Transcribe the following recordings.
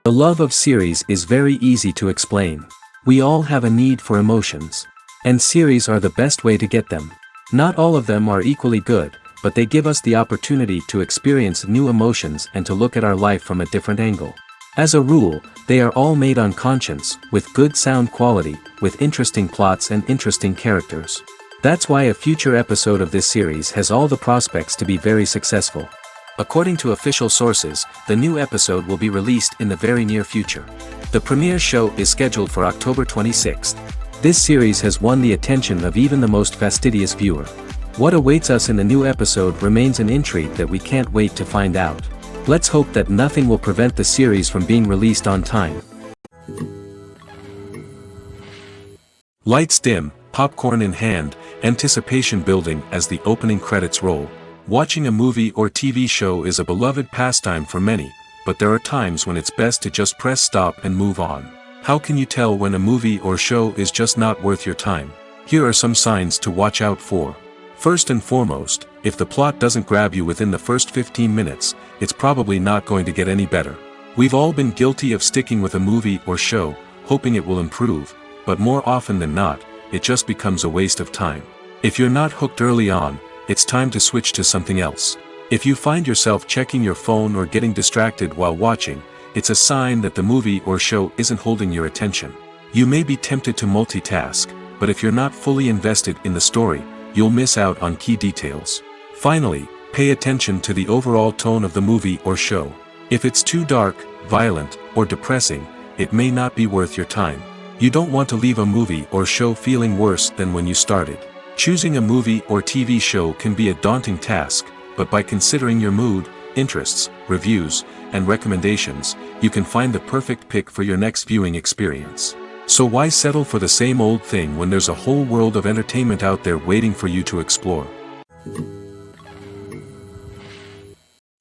The love of series is very easy to explain. We all have a need for emotions. And series are the best way to get them. Not all of them are equally good, but they give us the opportunity to experience new emotions and to look at our life from a different angle. As a rule, they are all made on conscience, with good sound quality, with interesting plots and interesting characters. That's why a future episode of this series has all the prospects to be very successful. According to official sources, the new episode will be released in the very near future. The premiere show is scheduled for October 26th. This series has won the attention of even the most fastidious viewer. What awaits us in the new episode remains an intrigue that we can't wait to find out. Let's hope that nothing will prevent the series from being released on time. Lights dim, popcorn in hand, anticipation building as the opening credits roll. Watching a movie or TV show is a beloved pastime for many, but there are times when it's best to just press stop and move on. How can you tell when a movie or show is just not worth your time? Here are some signs to watch out for. First and foremost, if the plot doesn't grab you within the first 15 minutes, it's probably not going to get any better. We've all been guilty of sticking with a movie or show, hoping it will improve, but more often than not, it just becomes a waste of time. If you're not hooked early on, it's time to switch to something else. If you find yourself checking your phone or getting distracted while watching, it's a sign that the movie or show isn't holding your attention. You may be tempted to multitask, but if you're not fully invested in the story, you'll miss out on key details. Finally, pay attention to the overall tone of the movie or show. If it's too dark, violent, or depressing, it may not be worth your time. You don't want to leave a movie or show feeling worse than when you started. Choosing a movie or TV show can be a daunting task, but by considering your mood, interests, reviews, and recommendations, you can find the perfect pick for your next viewing experience. So why settle for the same old thing when there's a whole world of entertainment out there waiting for you to explore?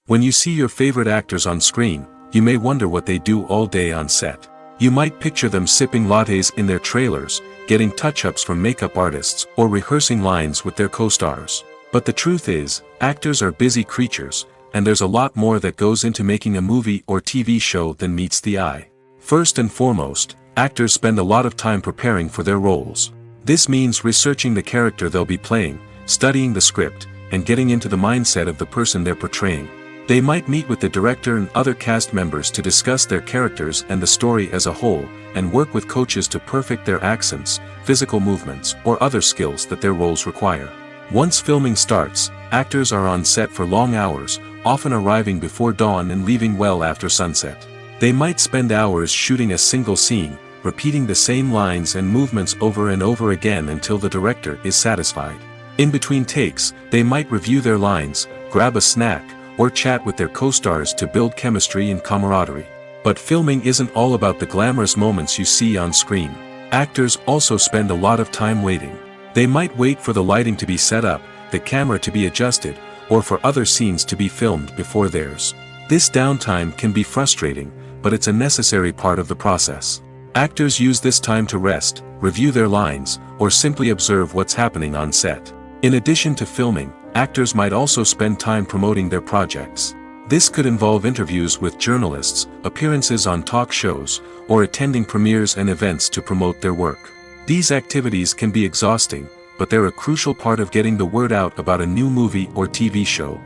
When you see your favorite actors on screen, you may wonder what they do all day on set. You might picture them sipping lattes in their trailers, getting touch-ups from makeup artists, or rehearsing lines with their co-stars. But the truth is, actors are busy creatures, and there's a lot more that goes into making a movie or TV show than meets the eye. First and foremost, actors spend a lot of time preparing for their roles. This means researching the character they'll be playing, studying the script, and getting into the mindset of the person they're portraying. They might meet with the director and other cast members to discuss their characters and the story as a whole, and work with coaches to perfect their accents, physical movements, or other skills that their roles require. Once filming starts, actors are on set for long hours, often arriving before dawn and leaving well after sunset. They might spend hours shooting a single scene, repeating the same lines and movements over and over again until the director is satisfied. In between takes, they might review their lines, grab a snack, or chat with their co-stars to build chemistry and camaraderie. But filming isn't all about the glamorous moments you see on screen. Actors also spend a lot of time waiting. They might wait for the lighting to be set up, the camera to be adjusted, or for other scenes to be filmed before theirs. This downtime can be frustrating, but it's a necessary part of the process. Actors use this time to rest, review their lines, or simply observe what's happening on set. In addition to filming, actors might also spend time promoting their projects. This could involve interviews with journalists, appearances on talk shows, or attending premieres and events to promote their work. These activities can be exhausting, but they're a crucial part of getting the word out about a new movie or TV show.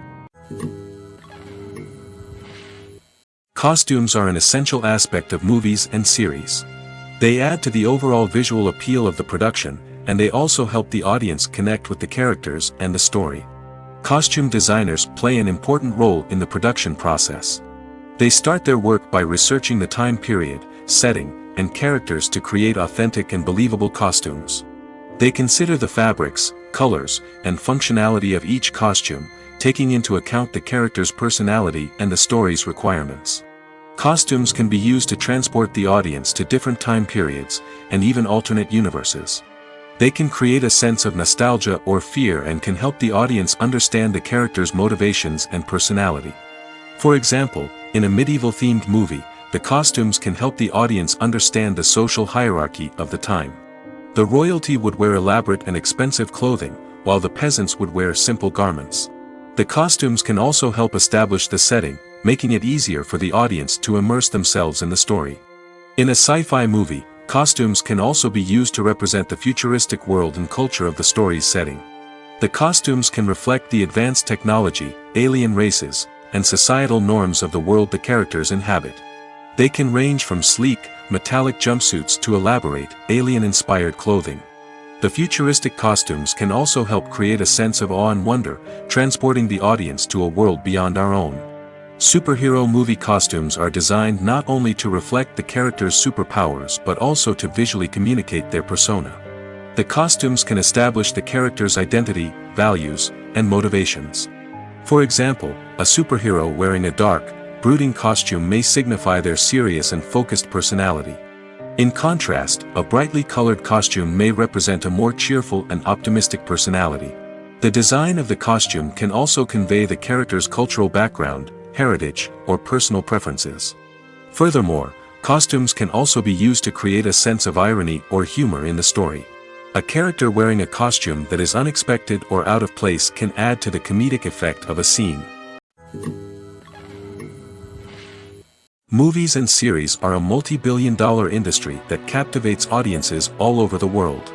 Costumes are an essential aspect of movies and series. They add to the overall visual appeal of the production, and they also help the audience connect with the characters and the story. Costume designers play an important role in the production process. They start their work by researching the time period, setting, and characters to create authentic and believable costumes. They consider the fabrics, colors, and functionality of each costume, taking into account the character's personality and the story's requirements. Costumes can be used to transport the audience to different time periods, and even alternate universes. They can create a sense of nostalgia or fear and can help the audience understand the character's motivations and personality. For example, in a medieval-themed movie, the costumes can help the audience understand the social hierarchy of the time. The royalty would wear elaborate and expensive clothing, while the peasants would wear simple garments. The costumes can also help establish the setting, making it easier for the audience to immerse themselves in the story. In a sci-fi movie, costumes can also be used to represent the futuristic world and culture of the story's setting. The costumes can reflect the advanced technology, alien races, and societal norms of the world the characters inhabit. They can range from sleek, metallic jumpsuits to elaborate, alien-inspired clothing. The futuristic costumes can also help create a sense of awe and wonder, transporting the audience to a world beyond our own. Superhero movie costumes are designed not only to reflect the character's superpowers but also to visually communicate their persona. The costumes can establish the character's identity, values, and motivations. For example, a superhero wearing a dark, brooding costume may signify their serious and focused personality. In contrast, a brightly colored costume may represent a more cheerful and optimistic personality. The design of the costume can also convey the character's cultural background, heritage, or personal preferences. Furthermore, costumes can also be used to create a sense of irony or humor in the story. A character wearing a costume that is unexpected or out of place can add to the comedic effect of a scene. Movies and series are a multi-billion-dollar industry that captivates audiences all over the world.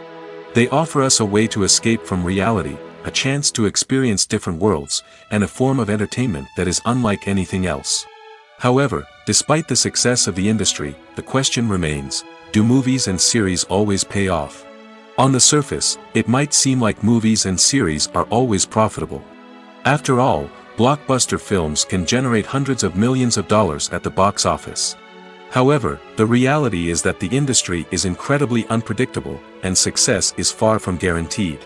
They offer us a way to escape from reality, a chance to experience different worlds, and a form of entertainment that is unlike anything else. However, despite the success of the industry, the question remains, do movies and series always pay off? On the surface, it might seem like movies and series are always profitable. After all, blockbuster films can generate hundreds of millions of dollars at the box office. However, the reality is that the industry is incredibly unpredictable, and success is far from guaranteed.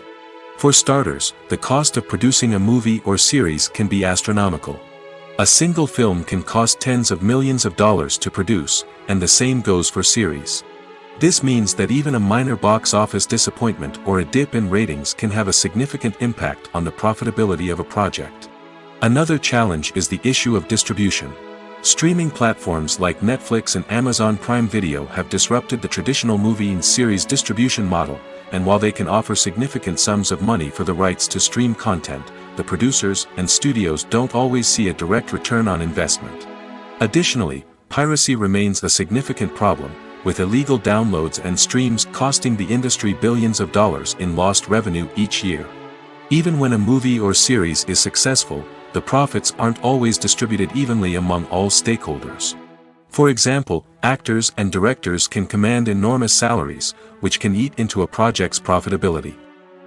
For starters, the cost of producing a movie or series can be astronomical. A single film can cost tens of millions of dollars to produce, and the same goes for series. This means that even a minor box office disappointment or a dip in ratings can have a significant impact on the profitability of a project. Another challenge is the issue of distribution. Streaming platforms like Netflix and Amazon Prime Video have disrupted the traditional movie and series distribution model, and while they can offer significant sums of money for the rights to stream content, the producers and studios don't always see a direct return on investment. Additionally, piracy remains a significant problem, with illegal downloads and streams costing the industry billions of dollars in lost revenue each year. Even when a movie or series is successful, the profits aren't always distributed evenly among all stakeholders. For example, actors and directors can command enormous salaries, which can eat into a project's profitability.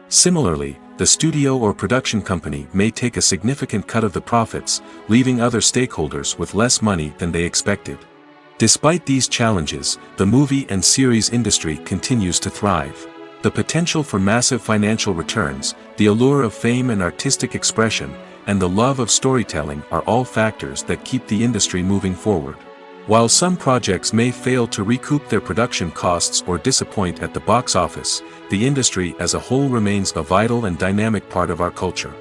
Similarly, the studio or production company may take a significant cut of the profits, leaving other stakeholders with less money than they expected. Despite these challenges, the movie and series industry continues to thrive. The potential for massive financial returns, the allure of fame and artistic expression, and the love of storytelling are all factors that keep the industry moving forward. While some projects may fail to recoup their production costs or disappoint at the box office, the industry as a whole remains a vital and dynamic part of our culture.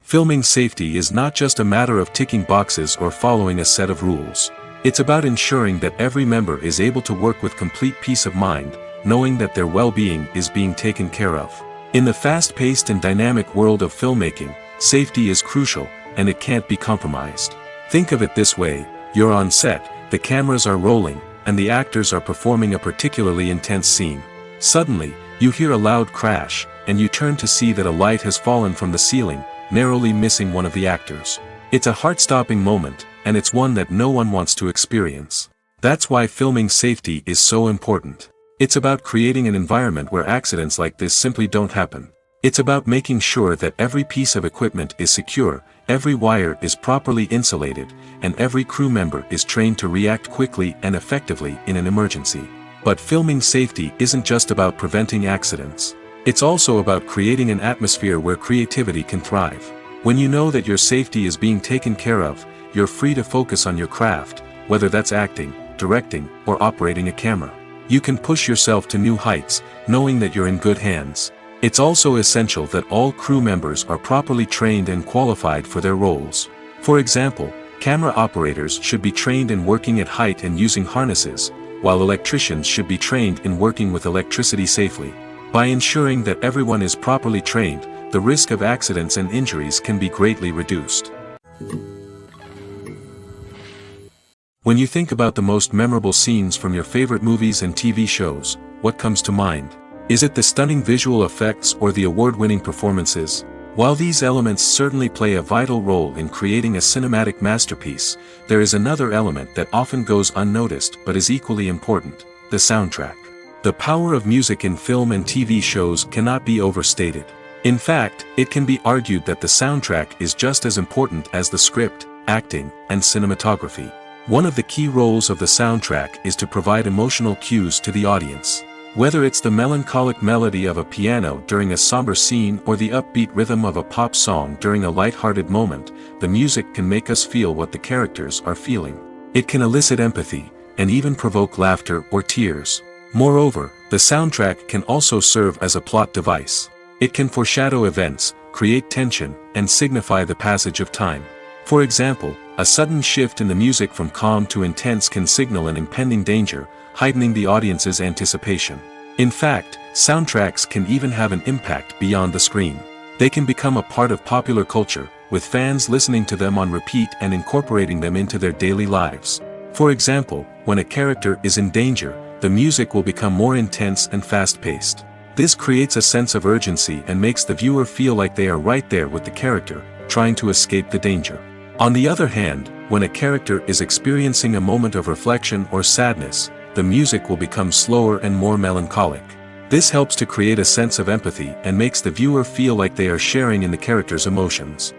Filming safety is not just a matter of ticking boxes or following a set of rules. It's about ensuring that every member is able to work with complete peace of mind, knowing that their well-being is being taken care of. In the fast-paced and dynamic world of filmmaking, safety is crucial, and it can't be compromised. Think of it this way: you're on set, the cameras are rolling, and the actors are performing a particularly intense scene. Suddenly, you hear a loud crash, and you turn to see that a light has fallen from the ceiling, narrowly missing one of the actors. It's a heart-stopping moment, and it's one that no one wants to experience. That's why filming safety is so important. It's about creating an environment where accidents like this simply don't happen. It's about making sure that every piece of equipment is secure, every wire is properly insulated, and every crew member is trained to react quickly and effectively in an emergency. But filming safety isn't just about preventing accidents. It's also about creating an atmosphere where creativity can thrive. When you know that your safety is being taken care of, you're free to focus on your craft, whether that's acting, directing, or operating a camera. You can push yourself to new heights, knowing that you're in good hands. It's also essential that all crew members are properly trained and qualified for their roles. For example, camera operators should be trained in working at height and using harnesses, while electricians should be trained in working with electricity safely. By ensuring that everyone is properly trained, the risk of accidents and injuries can be greatly reduced. When you think about the most memorable scenes from your favorite movies and TV shows, what comes to mind? Is it the stunning visual effects or the award-winning performances? While these elements certainly play a vital role in creating a cinematic masterpiece, there is another element that often goes unnoticed but is equally important: the soundtrack. The power of music in film and TV shows cannot be overstated. In fact, it can be argued that the soundtrack is just as important as the script, acting, and cinematography. One of the key roles of the soundtrack is to provide emotional cues to the audience. Whether it's the melancholic melody of a piano during a somber scene or the upbeat rhythm of a pop song during a light-hearted moment, the music can make us feel what the characters are feeling. It can elicit empathy, and even provoke laughter or tears. Moreover, the soundtrack can also serve as a plot device. It can foreshadow events, create tension, and signify the passage of time. For example, a sudden shift in the music from calm to intense can signal an impending danger, heightening the audience's anticipation. In fact, soundtracks can even have an impact beyond the screen. They can become a part of popular culture, with fans listening to them on repeat and incorporating them into their daily lives. For example, when a character is in danger, the music will become more intense and fast-paced. This creates a sense of urgency and makes the viewer feel like they are right there with the character, trying to escape the danger. On the other hand, when a character is experiencing a moment of reflection or sadness, the music will become slower and more melancholic. This helps to create a sense of empathy and makes the viewer feel like they are sharing in the character's emotions.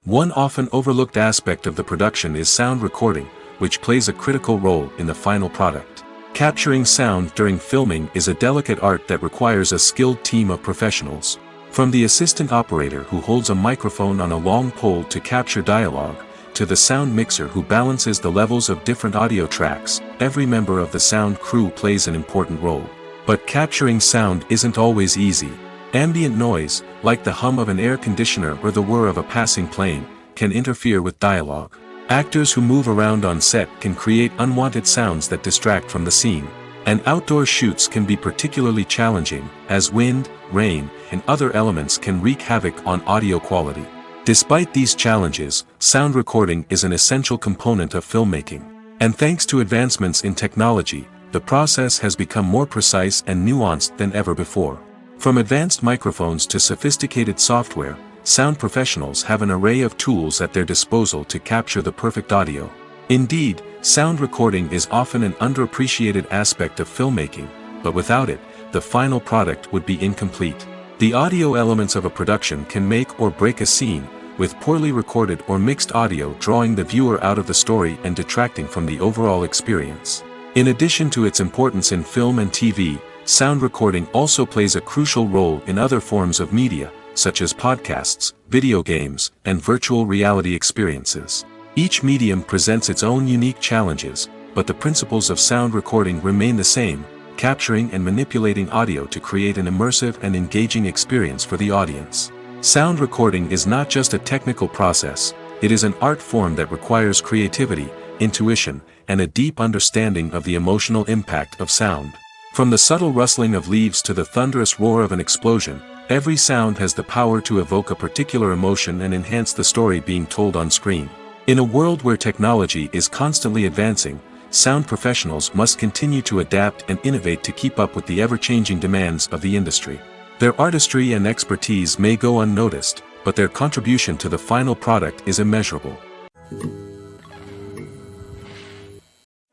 One often overlooked aspect of the production is sound recording, which plays a critical role in the final product. Capturing sound during filming is a delicate art that requires a skilled team of professionals. From the assistant operator who holds a microphone on a long pole to capture dialogue, to the sound mixer who balances the levels of different audio tracks, every member of the sound crew plays an important role. But capturing sound isn't always easy. Ambient noise, like the hum of an air conditioner or the whir of a passing plane, can interfere with dialogue. Actors who move around on set can create unwanted sounds that distract from the scene. And outdoor shoots can be particularly challenging, as wind, rain, and other elements can wreak havoc on audio quality. Despite these challenges, sound recording is an essential component of filmmaking. And thanks to advancements in technology, the process has become more precise and nuanced than ever before. From advanced microphones to sophisticated software, sound professionals have an array of tools at their disposal to capture the perfect audio. Indeed, sound recording is often an underappreciated aspect of filmmaking, but without it, the final product would be incomplete. The audio elements of a production can make or break a scene, with poorly recorded or mixed audio drawing the viewer out of the story and detracting from the overall experience. In addition to its importance in film and TV, sound recording also plays a crucial role in other forms of media, such as podcasts, video games, and virtual reality experiences. Each medium presents its own unique challenges, but the principles of sound recording remain the same: capturing and manipulating audio to create an immersive and engaging experience for the audience. Sound recording is not just a technical process, it is an art form that requires creativity, intuition, and a deep understanding of the emotional impact of sound. From the subtle rustling of leaves to the thunderous roar of an explosion, every sound has the power to evoke a particular emotion and enhance the story being told on screen. In a world where technology is constantly advancing, sound professionals must continue to adapt and innovate to keep up with the ever-changing demands of the industry. Their artistry and expertise may go unnoticed, but their contribution to the final product is immeasurable.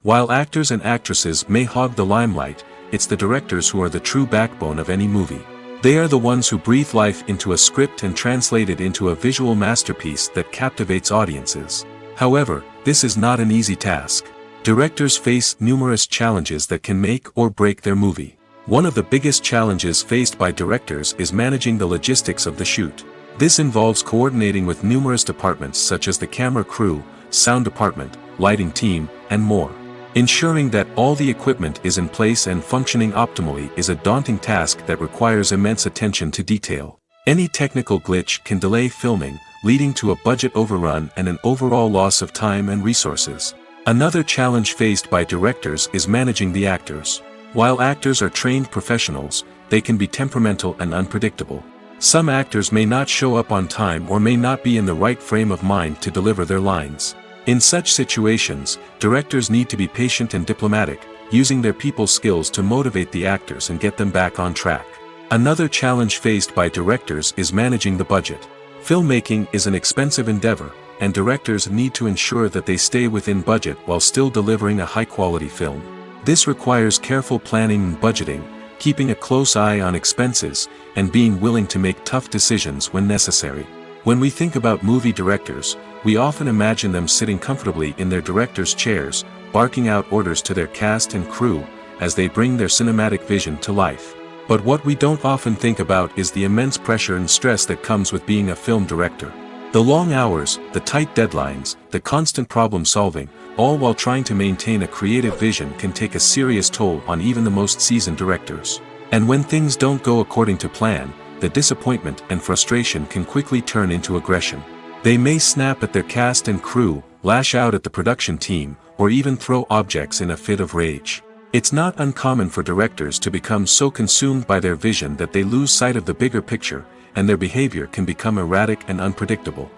While actors and actresses may hog the limelight, it's the directors who are the true backbone of any movie. They are the ones who breathe life into a script and translate it into a visual masterpiece that captivates audiences. However, this is not an easy task. Directors face numerous challenges that can make or break their movie. One of the biggest challenges faced by directors is managing the logistics of the shoot. This involves coordinating with numerous departments such as the camera crew, sound department, lighting team, and more. Ensuring that all the equipment is in place and functioning optimally is a daunting task that requires immense attention to detail. Any technical glitch can delay filming, leading to a budget overrun and an overall loss of time and resources. Another challenge faced by directors is managing the actors. While actors are trained professionals, they can be temperamental and unpredictable. Some actors may not show up on time or may not be in the right frame of mind to deliver their lines. In such situations, directors need to be patient and diplomatic, using their people skills to motivate the actors and get them back on track. Another challenge faced by directors is managing the budget. Filmmaking is an expensive endeavor, and directors need to ensure that they stay within budget while still delivering a high-quality film. This requires careful planning and budgeting, keeping a close eye on expenses, and being willing to make tough decisions when necessary. When we think about movie directors, we often imagine them sitting comfortably in their director's chairs, barking out orders to their cast and crew, as they bring their cinematic vision to life. But what we don't often think about is the immense pressure and stress that comes with being a film director. The long hours, the tight deadlines, the constant problem solving, all while trying to maintain a creative vision can take a serious toll on even the most seasoned directors. And when things don't go according to plan, the disappointment and frustration can quickly turn into aggression. They may snap at their cast and crew, lash out at the production team, or even throw objects in a fit of rage. It's not uncommon for directors to become so consumed by their vision that they lose sight of the bigger picture, and their behavior can become erratic and unpredictable.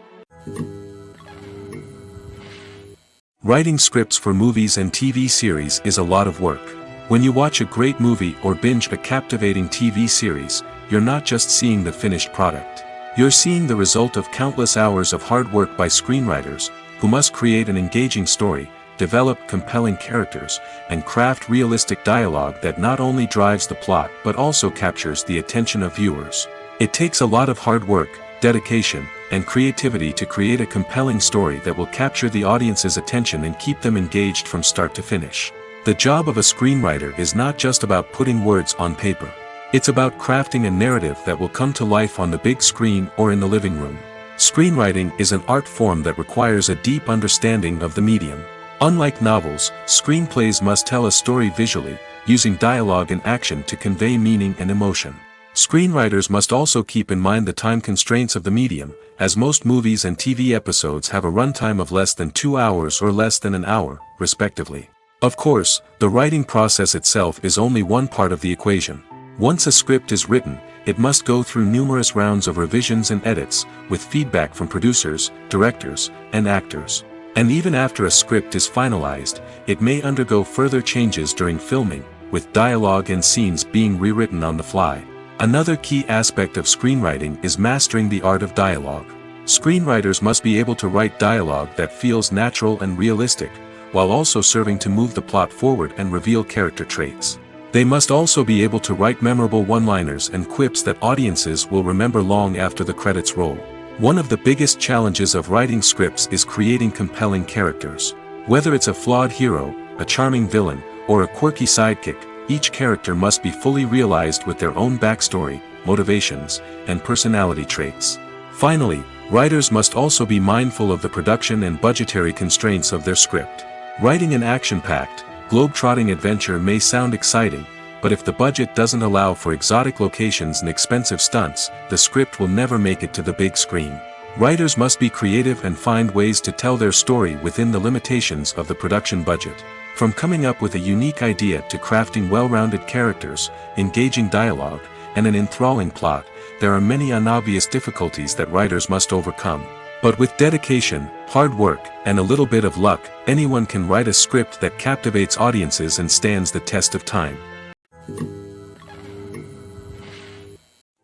Writing scripts for movies and TV series is a lot of work. When you watch a great movie or binge a captivating TV series, you're not just seeing the finished product. You're seeing the result of countless hours of hard work by screenwriters, who must create an engaging story, develop compelling characters, and craft realistic dialogue that not only drives the plot but also captures the attention of viewers. It takes a lot of hard work, dedication, and creativity to create a compelling story that will capture the audience's attention and keep them engaged from start to finish. The job of a screenwriter is not just about putting words on paper. It's about crafting a narrative that will come to life on the big screen or in the living room. Screenwriting is an art form that requires a deep understanding of the medium. Unlike novels, screenplays must tell a story visually, using dialogue and action to convey meaning and emotion. Screenwriters must also keep in mind the time constraints of the medium, as most movies and TV episodes have a runtime of less than 2 hours or less than an hour, respectively. Of course, the writing process itself is only one part of the equation. Once a script is written, it must go through numerous rounds of revisions and edits, with feedback from producers, directors, and actors. And even after a script is finalized, it may undergo further changes during filming, with dialogue and scenes being rewritten on the fly. Another key aspect of screenwriting is mastering the art of dialogue. Screenwriters must be able to write dialogue that feels natural and realistic, while also serving to move the plot forward and reveal character traits. They must also be able to write memorable one-liners and quips that audiences will remember long after the credits roll. One of the biggest challenges of writing scripts is creating compelling characters. Whether it's a flawed hero, a charming villain, or a quirky sidekick, each character must be fully realized with their own backstory, motivations, and personality traits. Finally, writers must also be mindful of the production and budgetary constraints of their script. Writing an action-packed, globe-trotting adventure may sound exciting, but if the budget doesn't allow for exotic locations and expensive stunts, the script will never make it to the big screen. Writers must be creative and find ways to tell their story within the limitations of the production budget. From coming up with a unique idea to crafting well-rounded characters, engaging dialogue, and an enthralling plot, there are many unobvious difficulties that writers must overcome. But with dedication, hard work, and a little bit of luck, anyone can write a script that captivates audiences and stands the test of time.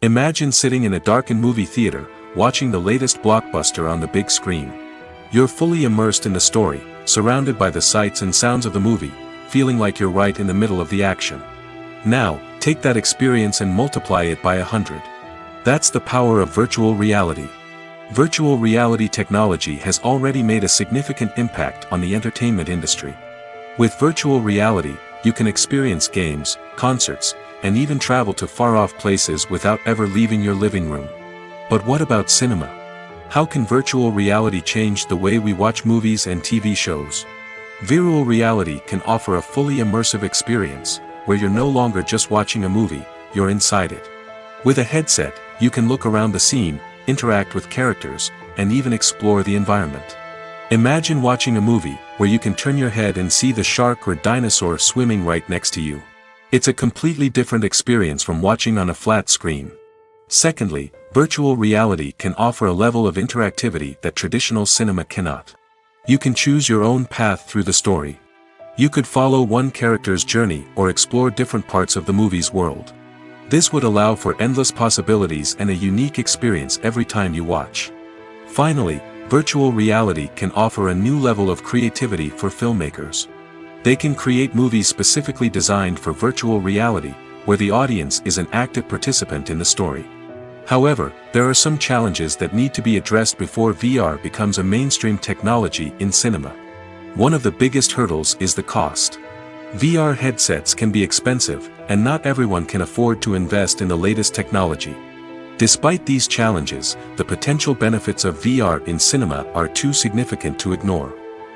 Imagine sitting in a darkened movie theater, watching the latest blockbuster on the big screen. You're fully immersed in the story, surrounded by the sights and sounds of the movie, feeling like you're right in the middle of the action. Now, take that experience and multiply it by 100. That's the power of virtual reality. Virtual reality technology has already made a significant impact on the entertainment industry. With virtual reality, you can experience games, concerts, and even travel to far-off places without ever leaving your living room. But what about cinema? How can virtual reality change the way we watch movies and TV shows? Virtual reality can offer a fully immersive experience, where you're no longer just watching a movie, you're inside it. With a headset, you can look around the scene, interact with characters, and even explore the environment. Imagine watching a movie where you can turn your head and see the shark or dinosaur swimming right next to you. It's a completely different experience from watching on a flat screen. Secondly, virtual reality can offer a level of interactivity that traditional cinema cannot. You can choose your own path through the story. You could follow one character's journey or explore different parts of the movie's world. This would allow for endless possibilities and a unique experience every time you watch. Finally, virtual reality can offer a new level of creativity for filmmakers. They can create movies specifically designed for virtual reality, where the audience is an active participant in the story. However, there are some challenges that need to be addressed before VR becomes a mainstream technology in cinema. One of the biggest hurdles is the cost. VR headsets can be expensive, and not everyone can afford to invest in the latest technology. Despite these challenges, the potential benefits of VR in cinema are too significant to ignore.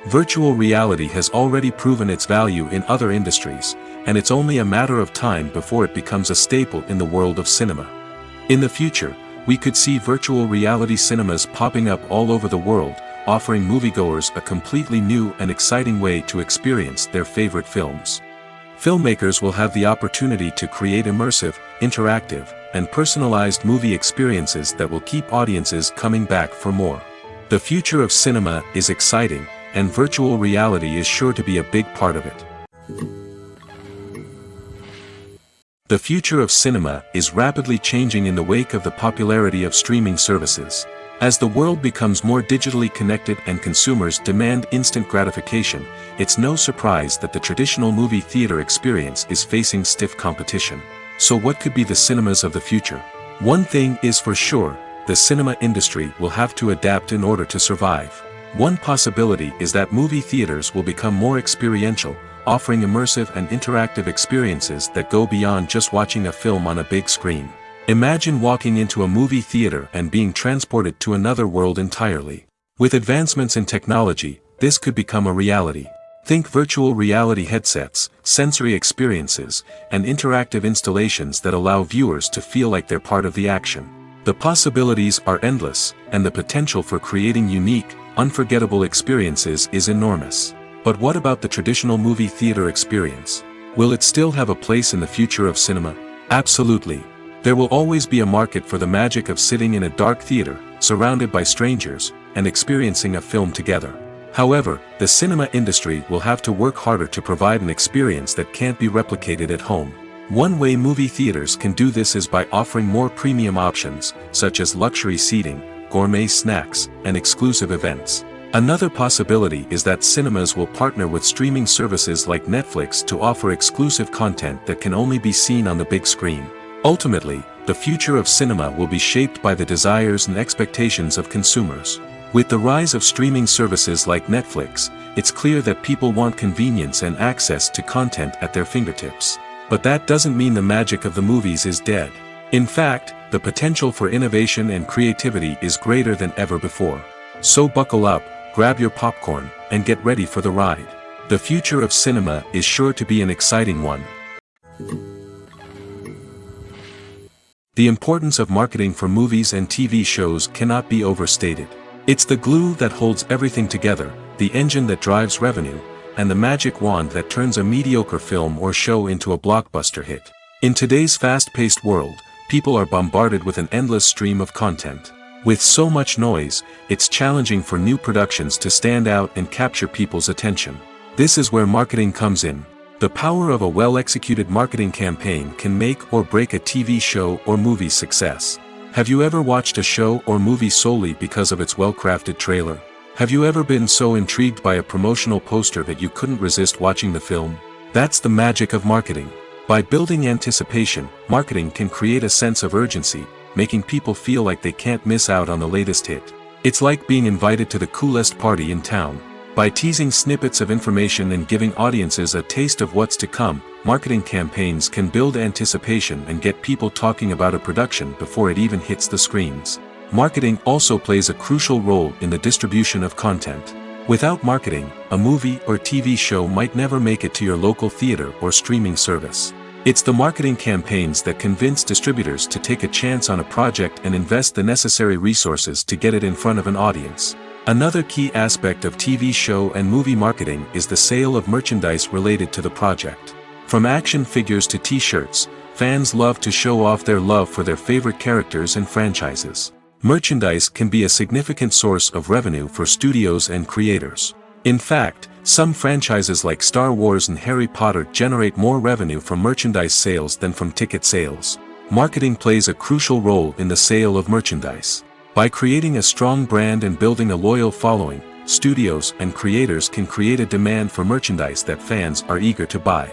Virtual reality has already proven its value in other industries, and it's only a matter of time before it becomes a staple in the world of cinema. In the future, we could see virtual reality cinemas popping up all over the world, offering moviegoers a completely new and exciting way to experience their favorite films. Filmmakers will have the opportunity to create immersive, interactive, and personalized movie experiences that will keep audiences coming back for more. The future of cinema is exciting, and virtual reality is sure to be a big part of it. The future of cinema is rapidly changing in the wake of the popularity of streaming services. As the world becomes more digitally connected and consumers demand instant gratification, it's no surprise that the traditional movie theater experience is facing stiff competition. So what could be the cinemas of the future? One thing is for sure, the cinema industry will have to adapt in order to survive. One possibility is that movie theaters will become more experiential, offering immersive and interactive experiences that go beyond just watching a film on a big screen. Imagine walking into a movie theater and being transported to another world entirely. With advancements in technology, this could become a reality. Think virtual reality headsets, sensory experiences, and interactive installations that allow viewers to feel like they're part of the action. The possibilities are endless, and the potential for creating unique, unforgettable experiences is enormous. But what about the traditional movie theater experience? Will it still have a place in the future of cinema? Absolutely. There will always be a market for the magic of sitting in a dark theater, surrounded by strangers, and experiencing a film together. However, the cinema industry will have to work harder to provide an experience that can't be replicated at home. One way movie theaters can do this is by offering more premium options, such as luxury seating, gourmet snacks, and exclusive events. Another possibility is that cinemas will partner with streaming services like Netflix to offer exclusive content that can only be seen on the big screen. Ultimately, the future of cinema will be shaped by the desires and expectations of consumers. With the rise of streaming services like Netflix, it's clear that people want convenience and access to content at their fingertips. But that doesn't mean the magic of the movies is dead. In fact, the potential for innovation and creativity is greater than ever before. So buckle up, grab your popcorn, and get ready for the ride. The future of cinema is sure to be an exciting one. The importance of marketing for movies and TV shows cannot be overstated. It's the glue that holds everything together, the engine that drives revenue, and the magic wand that turns a mediocre film or show into a blockbuster hit. In today's fast-paced world, people are bombarded with an endless stream of content. With so much noise, it's challenging for new productions to stand out and capture people's attention. This is where marketing comes in. The power of a well-executed marketing campaign can make or break a TV show or movie's success. Have you ever watched a show or movie solely because of its well-crafted trailer? Have you ever been so intrigued by a promotional poster that you couldn't resist watching the film? That's the magic of marketing. By building anticipation, marketing can create a sense of urgency, making people feel like they can't miss out on the latest hit. It's like being invited to the coolest party in town. By teasing snippets of information and giving audiences a taste of what's to come, marketing campaigns can build anticipation and get people talking about a production before it even hits the screens. Marketing also plays a crucial role in the distribution of content. Without marketing, a movie or TV show might never make it to your local theater or streaming service. It's the marketing campaigns that convince distributors to take a chance on a project and invest the necessary resources to get it in front of an audience. Another key aspect of TV show and movie marketing is the sale of merchandise related to the project. From action figures to t-shirts, fans love to show off their love for their favorite characters and franchises. Merchandise can be a significant source of revenue for studios and creators. In fact, some franchises like Star Wars and Harry Potter generate more revenue from merchandise sales than from ticket sales. Marketing plays a crucial role in the sale of merchandise. By creating a strong brand and building a loyal following, studios and creators can create a demand for merchandise that fans are eager to buy.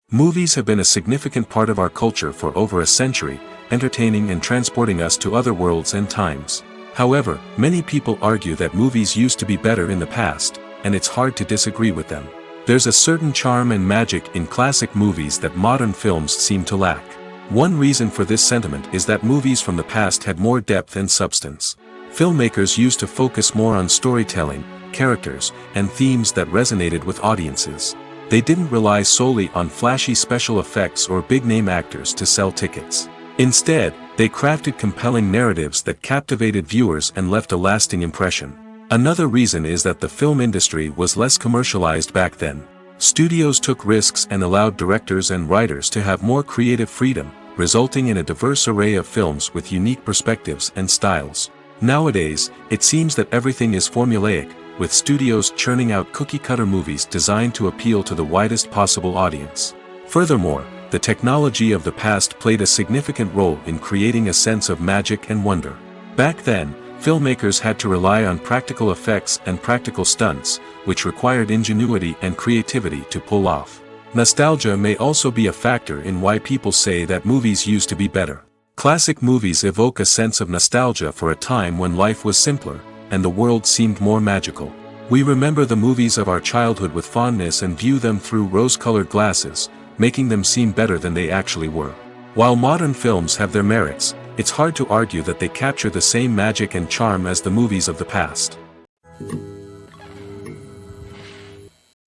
Movies have been a significant part of our culture for over a century, entertaining and transporting us to other worlds and times. However, many people argue that movies used to be better in the past, and it's hard to disagree with them. There's a certain charm and magic in classic movies that modern films seem to lack. One reason for this sentiment is that movies from the past had more depth and substance. Filmmakers used to focus more on storytelling, characters, and themes that resonated with audiences. They didn't rely solely on flashy special effects or big-name actors to sell tickets. Instead, they crafted compelling narratives that captivated viewers and left a lasting impression. Another reason is that the film industry was less commercialized back then. Studios took risks and allowed directors and writers to have more creative freedom, resulting in a diverse array of films with unique perspectives and styles. Nowadays, it seems that everything is formulaic, with studios churning out cookie-cutter movies designed to appeal to the widest possible audience. Furthermore, the technology of the past played a significant role in creating a sense of magic and wonder. Back then, filmmakers had to rely on practical effects and practical stunts, which required ingenuity and creativity to pull off. Nostalgia may also be a factor in why people say that movies used to be better. Classic movies evoke a sense of nostalgia for a time when life was simpler, and the world seemed more magical. We remember the movies of our childhood with fondness and view them through rose-colored glasses, making them seem better than they actually were. While modern films have their merits, it's hard to argue that they capture the same magic and charm as the movies of the past.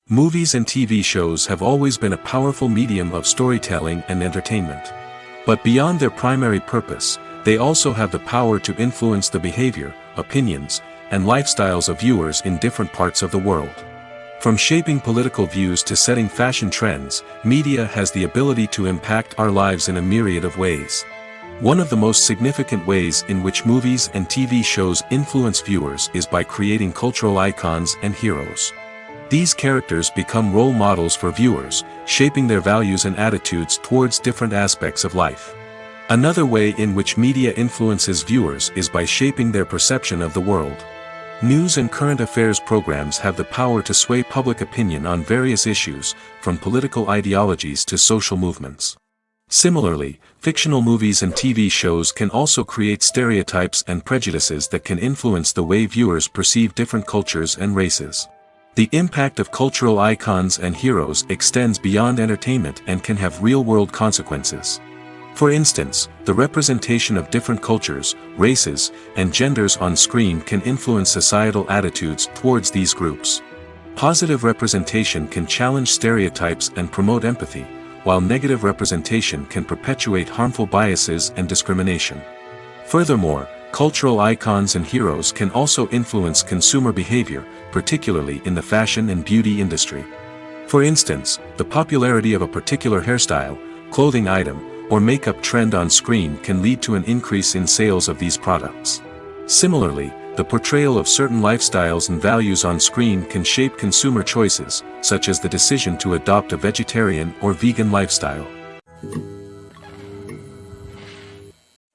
Movies and TV shows have always been a powerful medium of storytelling and entertainment. But beyond their primary purpose, they also have the power to influence the behavior, opinions, and lifestyles of viewers in different parts of the world. From shaping political views to setting fashion trends, media has the ability to impact our lives in a myriad of ways. One of the most significant ways in which movies and TV shows influence viewers is by creating cultural icons and heroes. These characters become role models for viewers, shaping their values and attitudes towards different aspects of life. Another way in which media influences viewers is by shaping their perception of the world. News and current affairs programs have the power to sway public opinion on various issues, from political ideologies to social movements. Similarly, fictional movies and TV shows can also create stereotypes and prejudices that can influence the way viewers perceive different cultures and races. The impact of cultural icons and heroes extends beyond entertainment and can have real-world consequences. For instance, the representation of different cultures, races, and genders on screen can influence societal attitudes towards these groups. Positive representation can challenge stereotypes and promote empathy, while negative representation can perpetuate harmful biases and discrimination. Furthermore, cultural icons and heroes can also influence consumer behavior, particularly in the fashion and beauty industry. For instance, the popularity of a particular hairstyle, clothing item, or makeup trend on screen can lead to an increase in sales of these products. Similarly, the portrayal of certain lifestyles and values on screen can shape consumer choices, such as the decision to adopt a vegetarian or vegan lifestyle.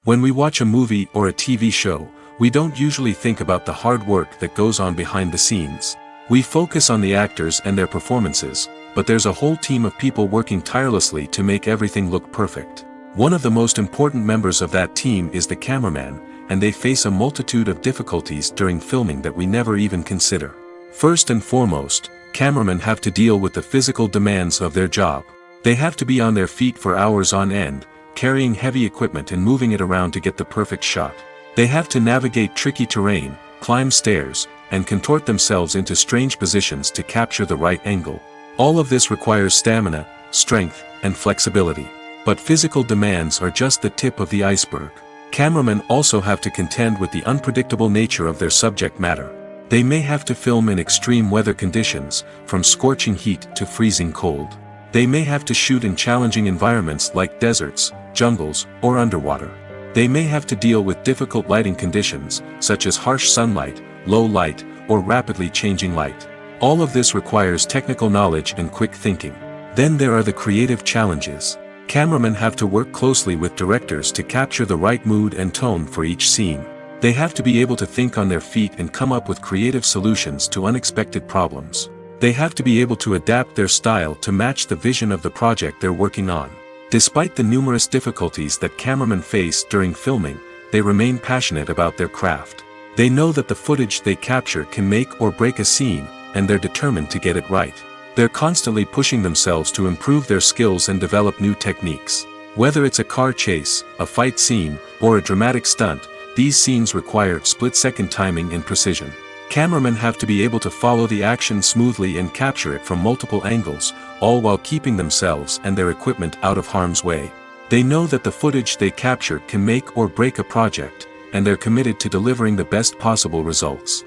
When we watch a movie or a TV show, we don't usually think about the hard work that goes on behind the scenes. We focus on the actors and their performances, but there's a whole team of people working tirelessly to make everything look perfect. One of the most important members of that team is the cameraman, and they face a multitude of difficulties during filming that we never even consider. First and foremost, cameramen have to deal with the physical demands of their job. They have to be on their feet for hours on end, carrying heavy equipment and moving it around to get the perfect shot. They have to navigate tricky terrain, climb stairs, and contort themselves into strange positions to capture the right angle. All of this requires stamina, strength, and flexibility. But physical demands are just the tip of the iceberg. Cameramen also have to contend with the unpredictable nature of their subject matter. They may have to film in extreme weather conditions, from scorching heat to freezing cold. They may have to shoot in challenging environments like deserts, jungles, or underwater. They may have to deal with difficult lighting conditions, such as harsh sunlight, low light, or rapidly changing light. All of this requires technical knowledge and quick thinking. Then there are the creative challenges. Cameramen have to work closely with directors to capture the right mood and tone for each scene. They have to be able to think on their feet and come up with creative solutions to unexpected problems. They have to be able to adapt their style to match the vision of the project they're working on. Despite the numerous difficulties that cameramen face during filming, they remain passionate about their craft. They know that the footage they capture can make or break a scene, and they're determined to get it right. They're constantly pushing themselves to improve their skills and develop new techniques. Whether it's a car chase, a fight scene, or a dramatic stunt, these scenes require split-second timing and precision. Cameramen have to be able to follow the action smoothly and capture it from multiple angles, all while keeping themselves and their equipment out of harm's way. They know that the footage they capture can make or break a project, and they're committed to delivering the best possible results.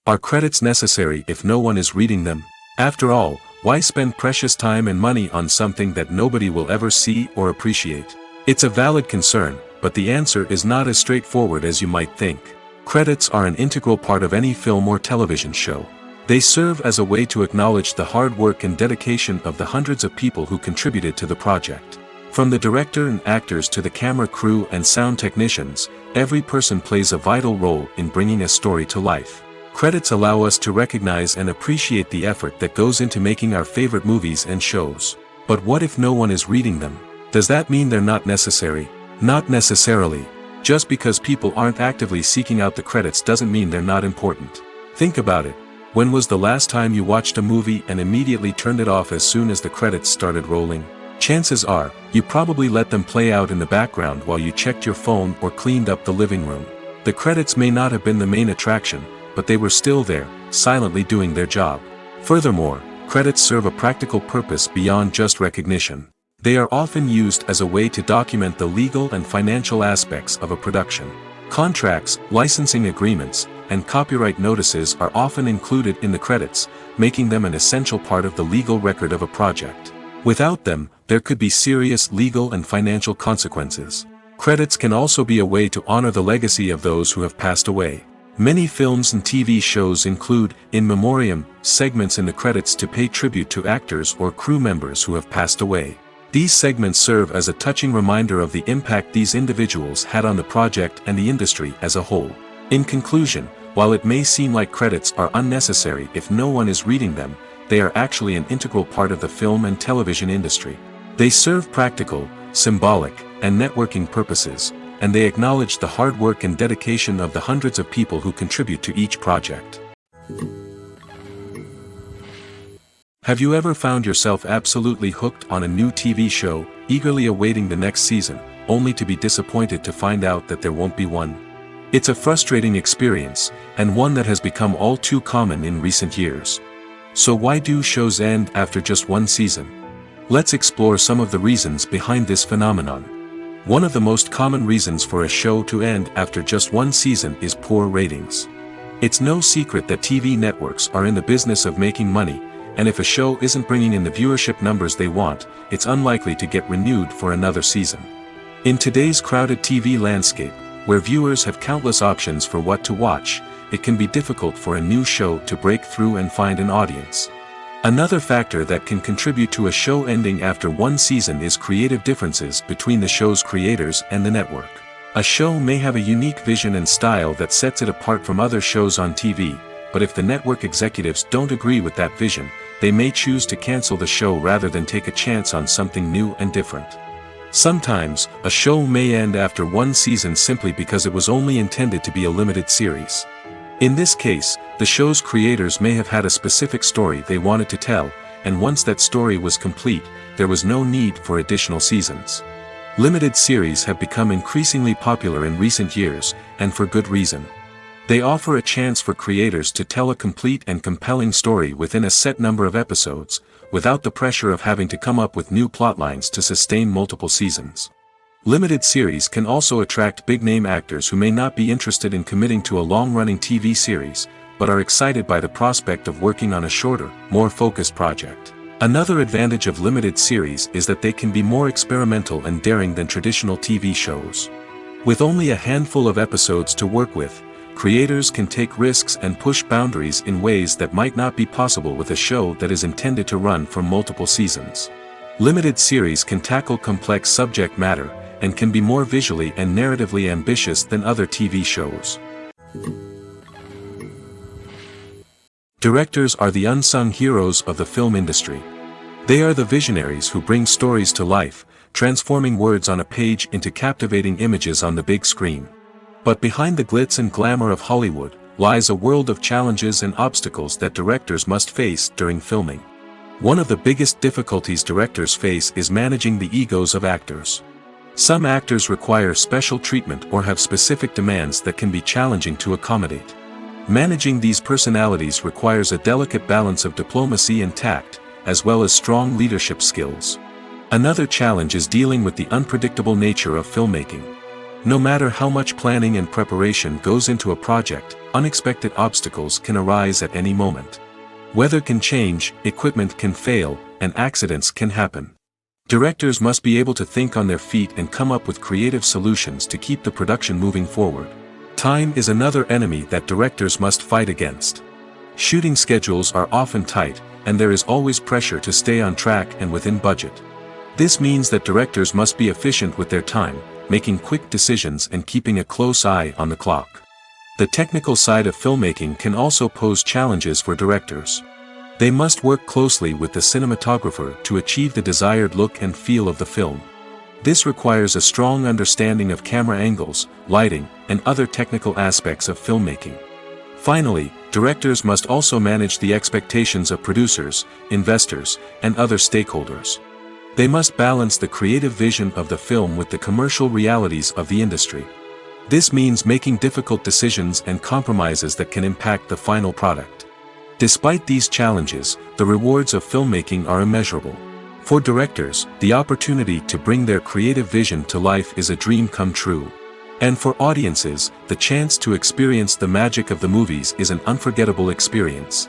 Are credits necessary if no one is reading them? After all, why spend precious time and money on something that nobody will ever see or appreciate? It's a valid concern, but the answer is not as straightforward as you might think. Credits are an integral part of any film or television show. They serve as a way to acknowledge the hard work and dedication of the hundreds of people who contributed to the project. From the director and actors to the camera crew and sound technicians, every person plays a vital role in bringing a story to life. Credits allow us to recognize and appreciate the effort that goes into making our favorite movies and shows. But what if no one is reading them? Does that mean they're not necessary? Not necessarily. Just because people aren't actively seeking out the credits doesn't mean they're not important. Think about it. When was the last time you watched a movie and immediately turned it off as soon as the credits started rolling? Chances are, you probably let them play out in the background while you checked your phone or cleaned up the living room. The credits may not have been the main attraction, but they were still there, silently doing their job. Furthermore, credits serve a practical purpose beyond just recognition. They are often used as a way to document the legal and financial aspects of a production. Contracts, licensing agreements, and copyright notices are often included in the credits, making them an essential part of the legal record of a project. Without them, there could be serious legal and financial consequences. Credits can also be a way to honor the legacy of those who have passed away. Many films and TV shows include, in memoriam, segments in the credits to pay tribute to actors or crew members who have passed away. These segments serve as a touching reminder of the impact these individuals had on the project and the industry as a whole. In conclusion, while it may seem like credits are unnecessary if no one is reading them, they are actually an integral part of the film and television industry. They serve practical, symbolic, and networking purposes, and they acknowledge the hard work and dedication of the hundreds of people who contribute to each project. Have you ever found yourself absolutely hooked on a new TV show, eagerly awaiting the next season, only to be disappointed to find out that there won't be one? It's a frustrating experience, and one that has become all too common in recent years. So why do shows end after just one season? Let's explore some of the reasons behind this phenomenon. One of the most common reasons for a show to end after just one season is poor ratings. It's no secret that TV networks are in the business of making money, and if a show isn't bringing in the viewership numbers they want, it's unlikely to get renewed for another season. In today's crowded TV landscape, where viewers have countless options for what to watch, it can be difficult for a new show to break through and find an audience. Another factor that can contribute to a show ending after one season is creative differences between the show's creators and the network. A show may have a unique vision and style that sets it apart from other shows on TV, but if the network executives don't agree with that vision, they may choose to cancel the show rather than take a chance on something new and different. Sometimes, a show may end after one season simply because it was only intended to be a limited series. In this case, the show's creators may have had a specific story they wanted to tell, and once that story was complete, there was no need for additional seasons. Limited series have become increasingly popular in recent years, and for good reason. They offer a chance for creators to tell a complete and compelling story within a set number of episodes, without the pressure of having to come up with new plotlines to sustain multiple seasons. Limited series can also attract big-name actors who may not be interested in committing to a long-running TV series, but are excited by the prospect of working on a shorter, more focused project. Another advantage of limited series is that they can be more experimental and daring than traditional TV shows. With only a handful of episodes to work with, creators can take risks and push boundaries in ways that might not be possible with a show that is intended to run for multiple seasons. Limited series can tackle complex subject matter, and can be more visually and narratively ambitious than other TV shows. Directors are the unsung heroes of the film industry. They are the visionaries who bring stories to life, transforming words on a page into captivating images on the big screen. But behind the glitz and glamour of Hollywood, lies a world of challenges and obstacles that directors must face during filming. One of the biggest difficulties directors face is managing the egos of actors. Some actors require special treatment or have specific demands that can be challenging to accommodate. Managing these personalities requires a delicate balance of diplomacy and tact, as well as strong leadership skills. Another challenge is dealing with the unpredictable nature of filmmaking. No matter how much planning and preparation goes into a project, unexpected obstacles can arise at any moment. Weather can change, equipment can fail, and accidents can happen. Directors must be able to think on their feet and come up with creative solutions to keep the production moving forward. Time is another enemy that directors must fight against. Shooting schedules are often tight, and there is always pressure to stay on track and within budget. This means that directors must be efficient with their time, making quick decisions and keeping a close eye on the clock. The technical side of filmmaking can also pose challenges for directors. They must work closely with the cinematographer to achieve the desired look and feel of the film. This requires a strong understanding of camera angles, lighting, and other technical aspects of filmmaking. Finally, directors must also manage the expectations of producers, investors, and other stakeholders. They must balance the creative vision of the film with the commercial realities of the industry. This means making difficult decisions and compromises that can impact the final product. Despite these challenges, the rewards of filmmaking are immeasurable. For directors, the opportunity to bring their creative vision to life is a dream come true. And for audiences, the chance to experience the magic of the movies is an unforgettable experience.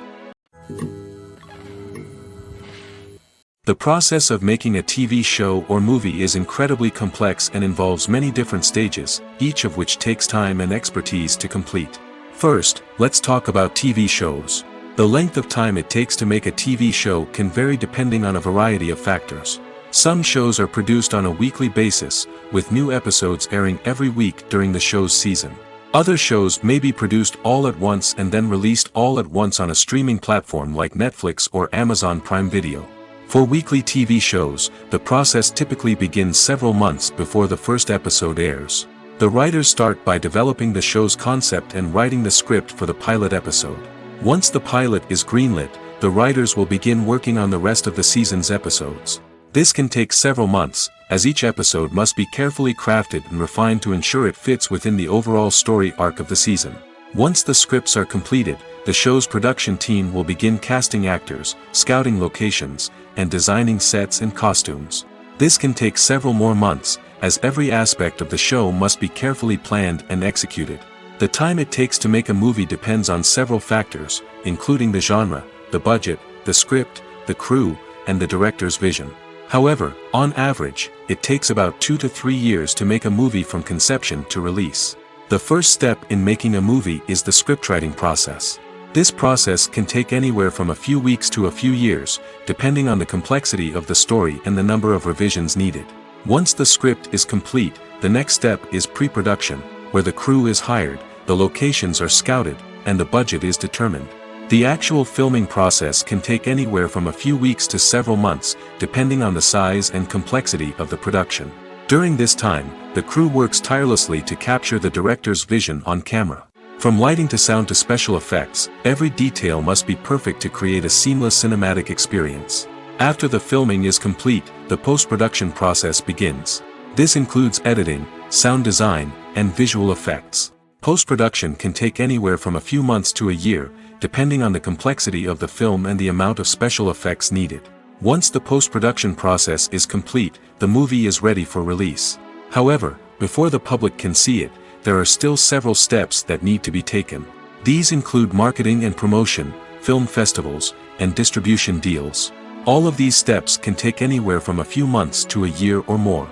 The process of making a TV show or movie is incredibly complex and involves many different stages, each of which takes time and expertise to complete. First, let's talk about TV shows. The length of time it takes to make a TV show can vary depending on a variety of factors. Some shows are produced on a weekly basis, with new episodes airing every week during the show's season. Other shows may be produced all at once and then released all at once on a streaming platform like Netflix or Amazon Prime Video. For weekly TV shows, the process typically begins several months before the first episode airs. The writers start by developing the show's concept and writing the script for the pilot episode. Once the pilot is greenlit, the writers will begin working on the rest of the season's episodes. This can take several months, as each episode must be carefully crafted and refined to ensure it fits within the overall story arc of the season. Once the scripts are completed, the show's production team will begin casting actors, scouting locations, and designing sets and costumes. This can take several more months, as every aspect of the show must be carefully planned and executed. The time it takes to make a movie depends on several factors, including the genre, the budget, the script, the crew, and the director's vision. However, on average, it takes about 2 to 3 years to make a movie from conception to release. The first step in making a movie is the scriptwriting process. This process can take anywhere from a few weeks to a few years, depending on the complexity of the story and the number of revisions needed. Once the script is complete, the next step is pre-production, where the crew is hired, the locations are scouted, and the budget is determined. The actual filming process can take anywhere from a few weeks to several months, depending on the size and complexity of the production. During this time, the crew works tirelessly to capture the director's vision on camera. From lighting to sound to special effects, every detail must be perfect to create a seamless cinematic experience. After the filming is complete, the post-production process begins. This includes editing, sound design, and visual effects. Post-production can take anywhere from a few months to a year, depending on the complexity of the film and the amount of special effects needed. Once the post-production process is complete, the movie is ready for release. However, before the public can see it, there are still several steps that need to be taken. These include marketing and promotion, film festivals, and distribution deals. All of these steps can take anywhere from a few months to a year or more.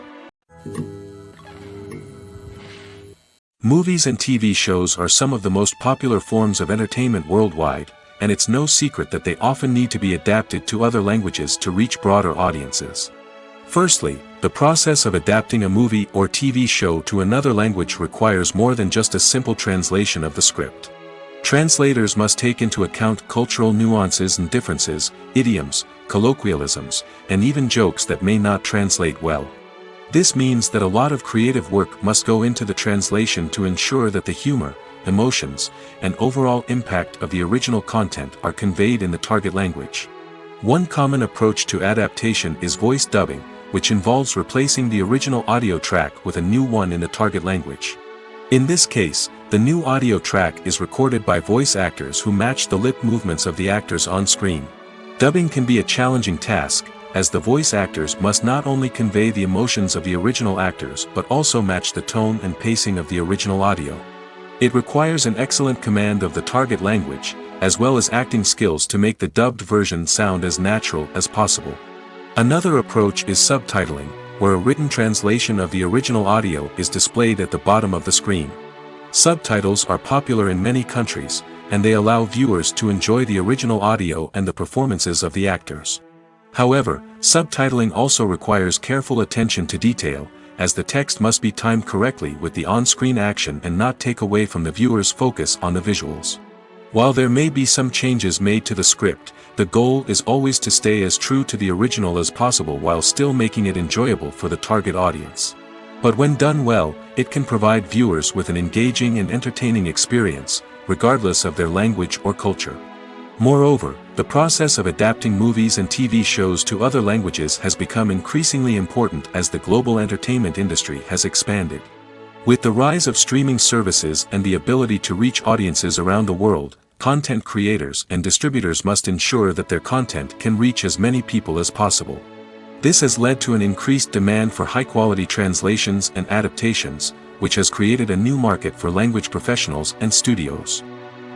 Movies and TV shows are some of the most popular forms of entertainment worldwide, and it's no secret that they often need to be adapted to other languages to reach broader audiences. Firstly, the process of adapting a movie or TV show to another language requires more than just a simple translation of the script. Translators must take into account cultural nuances and differences, idioms, colloquialisms, and even jokes that may not translate well. This means that a lot of creative work must go into the translation to ensure that the humor, emotions, and overall impact of the original content are conveyed in the target language. One common approach to adaptation is voice dubbing, which involves replacing the original audio track with a new one in the target language. In this case, the new audio track is recorded by voice actors who match the lip movements of the actors on screen. Dubbing can be a challenging task, as the voice actors must not only convey the emotions of the original actors but also match the tone and pacing of the original audio. It requires an excellent command of the target language, as well as acting skills to make the dubbed version sound as natural as possible. Another approach is subtitling, where a written translation of the original audio is displayed at the bottom of the screen. Subtitles are popular in many countries, and they allow viewers to enjoy the original audio and the performances of the actors. However, subtitling also requires careful attention to detail, as the text must be timed correctly with the on-screen action and not take away from the viewer's focus on the visuals. While there may be some changes made to the script, the goal is always to stay as true to the original as possible while still making it enjoyable for the target audience. But when done well, it can provide viewers with an engaging and entertaining experience, regardless of their language or culture. Moreover, the process of adapting movies and TV shows to other languages has become increasingly important as the global entertainment industry has expanded. With the rise of streaming services and the ability to reach audiences around the world, content creators and distributors must ensure that their content can reach as many people as possible. This has led to an increased demand for high-quality translations and adaptations, which has created a new market for language professionals and studios.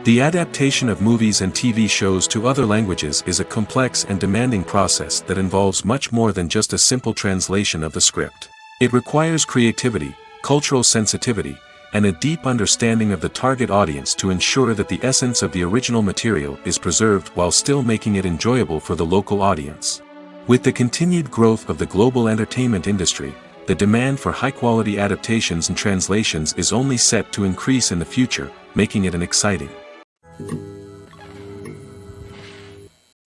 The adaptation of movies and TV shows to other languages is a complex and demanding process that involves much more than just a simple translation of the script. It requires creativity, cultural sensitivity, and a deep understanding of the target audience to ensure that the essence of the original material is preserved while still making it enjoyable for the local audience. With the continued growth of the global entertainment industry, the demand for high-quality adaptations and translations is only set to increase in the future, making it an exciting.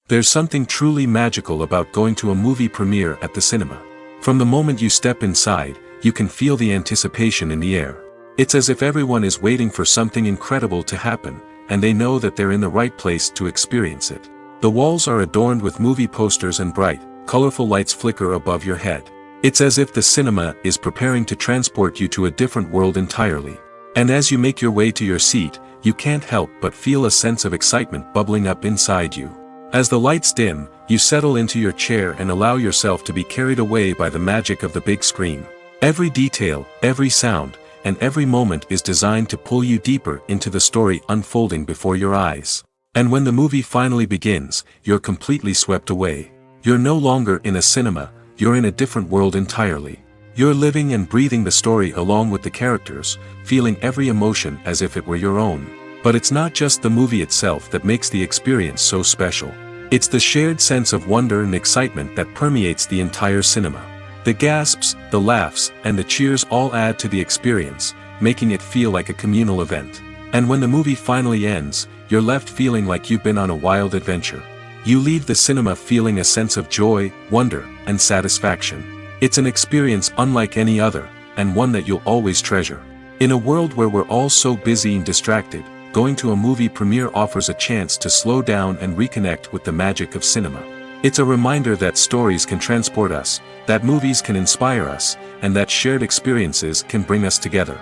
There's something truly magical about going to a movie premiere at the cinema. From the moment you step inside, you can feel the anticipation in the air. It's as if everyone is waiting for something incredible to happen, and they know that they're in the right place to experience it. The walls are adorned with movie posters and bright, colorful lights flicker above your head. It's as if the cinema is preparing to transport you to a different world entirely. And as you make your way to your seat, you can't help but feel a sense of excitement bubbling up inside you. As the lights dim, you settle into your chair and allow yourself to be carried away by the magic of the big screen. Every detail, every sound, and every moment is designed to pull you deeper into the story unfolding before your eyes. And when the movie finally begins, you're completely swept away. You're no longer in a cinema, you're in a different world entirely. You're living and breathing the story along with the characters, feeling every emotion as if it were your own. But it's not just the movie itself that makes the experience so special. It's the shared sense of wonder and excitement that permeates the entire cinema. The gasps, the laughs, and the cheers all add to the experience, making it feel like a communal event. And when the movie finally ends, you're left feeling like you've been on a wild adventure. You leave the cinema feeling a sense of joy, wonder, and satisfaction. It's an experience unlike any other, and one that you'll always treasure. In a world where we're all so busy and distracted, going to a movie premiere offers a chance to slow down and reconnect with the magic of cinema. It's a reminder that stories can transport us, that movies can inspire us, and that shared experiences can bring us together.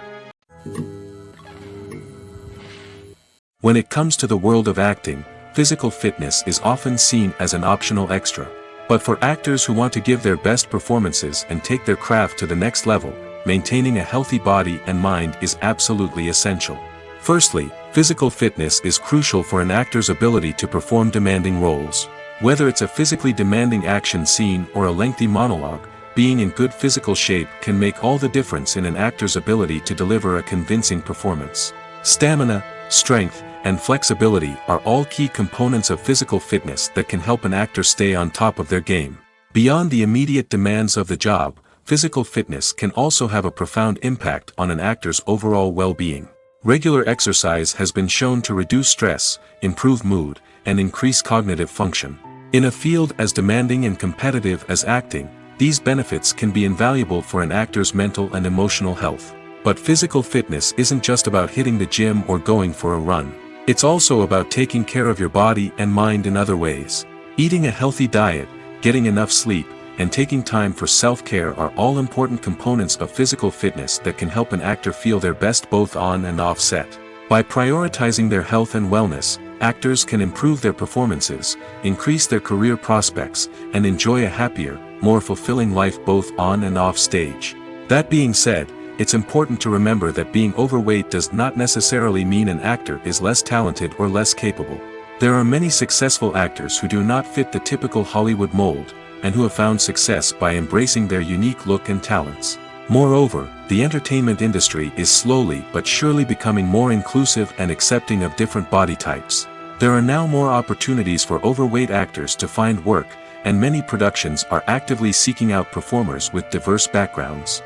When it comes to the world of acting, physical fitness is often seen as an optional extra. But for actors who want to give their best performances and take their craft to the next level, maintaining a healthy body and mind is absolutely essential. Firstly, physical fitness is crucial for an actor's ability to perform demanding roles. Whether it's a physically demanding action scene or a lengthy monologue, being in good physical shape can make all the difference in an actor's ability to deliver a convincing performance. Stamina, strength, and flexibility are all key components of physical fitness that can help an actor stay on top of their game. Beyond the immediate demands of the job, physical fitness can also have a profound impact on an actor's overall well-being. Regular exercise has been shown to reduce stress, improve mood, and increase cognitive function. In a field as demanding and competitive as acting, these benefits can be invaluable for an actor's mental and emotional health. But physical fitness isn't just about hitting the gym or going for a run. It's also about taking care of your body and mind in other ways. Eating a healthy diet, getting enough sleep, and taking time for self-care are all important components of physical fitness that can help an actor feel their best both on and off set. By prioritizing their health and wellness, actors can improve their performances, increase their career prospects, and enjoy a happier, more fulfilling life both on and off stage. That being said, it's important to remember that being overweight does not necessarily mean an actor is less talented or less capable. There are many successful actors who do not fit the typical Hollywood mold, and who have found success by embracing their unique look and talents. Moreover, the entertainment industry is slowly but surely becoming more inclusive and accepting of different body types. There are now more opportunities for overweight actors to find work, and many productions are actively seeking out performers with diverse backgrounds.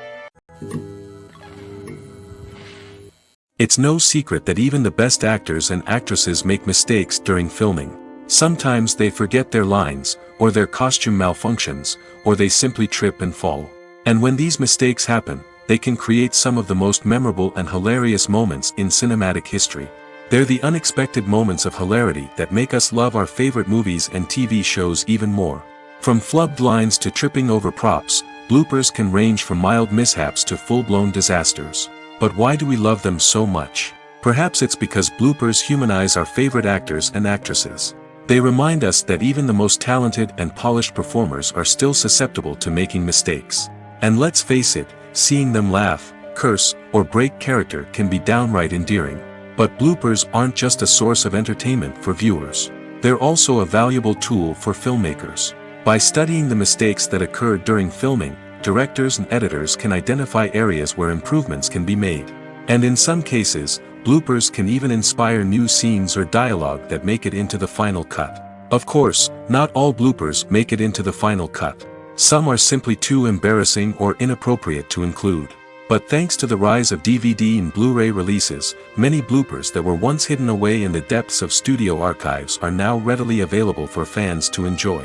It's no secret that even the best actors and actresses make mistakes during filming. Sometimes they forget their lines, or their costume malfunctions, or they simply trip and fall. And when these mistakes happen, they can create some of the most memorable and hilarious moments in cinematic history. They're the unexpected moments of hilarity that make us love our favorite movies and TV shows even more. From flubbed lines to tripping over props, bloopers can range from mild mishaps to full-blown disasters. But why do we love them so much? Perhaps it's because bloopers humanize our favorite actors and actresses. They remind us that even the most talented and polished performers are still susceptible to making mistakes. And let's face it, seeing them laugh, curse, or break character can be downright endearing. But bloopers aren't just a source of entertainment for viewers. They're also a valuable tool for filmmakers. By studying the mistakes that occurred during filming, directors and editors can identify areas where improvements can be made. And in some cases, bloopers can even inspire new scenes or dialogue that make it into the final cut. Of course, not all bloopers make it into the final cut. Some are simply too embarrassing or inappropriate to include. But thanks to the rise of DVD and Blu-ray releases, many bloopers that were once hidden away in the depths of studio archives are now readily available for fans to enjoy.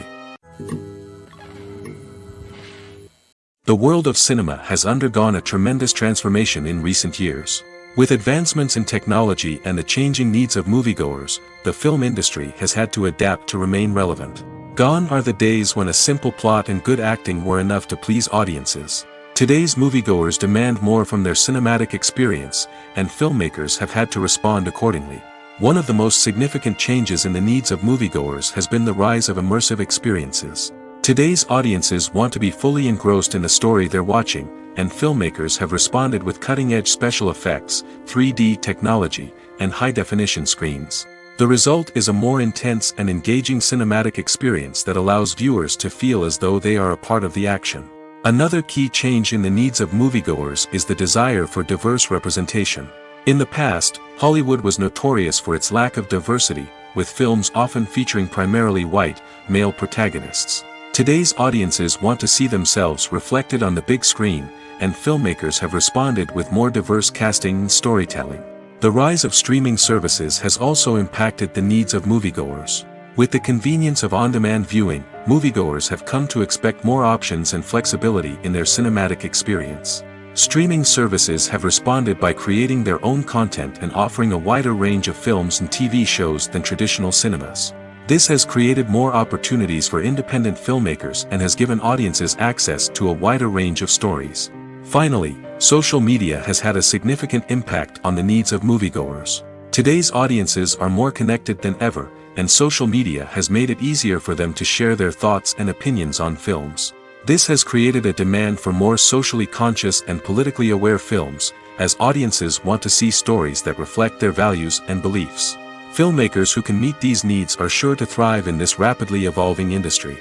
The world of cinema has undergone a tremendous transformation in recent years. With advancements in technology and the changing needs of moviegoers, the film industry has had to adapt to remain relevant. Gone are the days when a simple plot and good acting were enough to please audiences. Today's moviegoers demand more from their cinematic experience, and filmmakers have had to respond accordingly. One of the most significant changes in the needs of moviegoers has been the rise of immersive experiences. Today's audiences want to be fully engrossed in the story they're watching, and filmmakers have responded with cutting-edge special effects, 3D technology, and high-definition screens. The result is a more intense and engaging cinematic experience that allows viewers to feel as though they are a part of the action. Another key change in the needs of moviegoers is the desire for diverse representation. In the past, Hollywood was notorious for its lack of diversity, with films often featuring primarily white, male protagonists. Today's audiences want to see themselves reflected on the big screen, and filmmakers have responded with more diverse casting and storytelling. The rise of streaming services has also impacted the needs of moviegoers. With the convenience of on-demand viewing, moviegoers have come to expect more options and flexibility in their cinematic experience. Streaming services have responded by creating their own content and offering a wider range of films and TV shows than traditional cinemas. This has created more opportunities for independent filmmakers and has given audiences access to a wider range of stories. Finally, social media has had a significant impact on the needs of moviegoers. Today's audiences are more connected than ever, and social media has made it easier for them to share their thoughts and opinions on films. This has created a demand for more socially conscious and politically aware films, as audiences want to see stories that reflect their values and beliefs. Filmmakers who can meet these needs are sure to thrive in this rapidly evolving industry.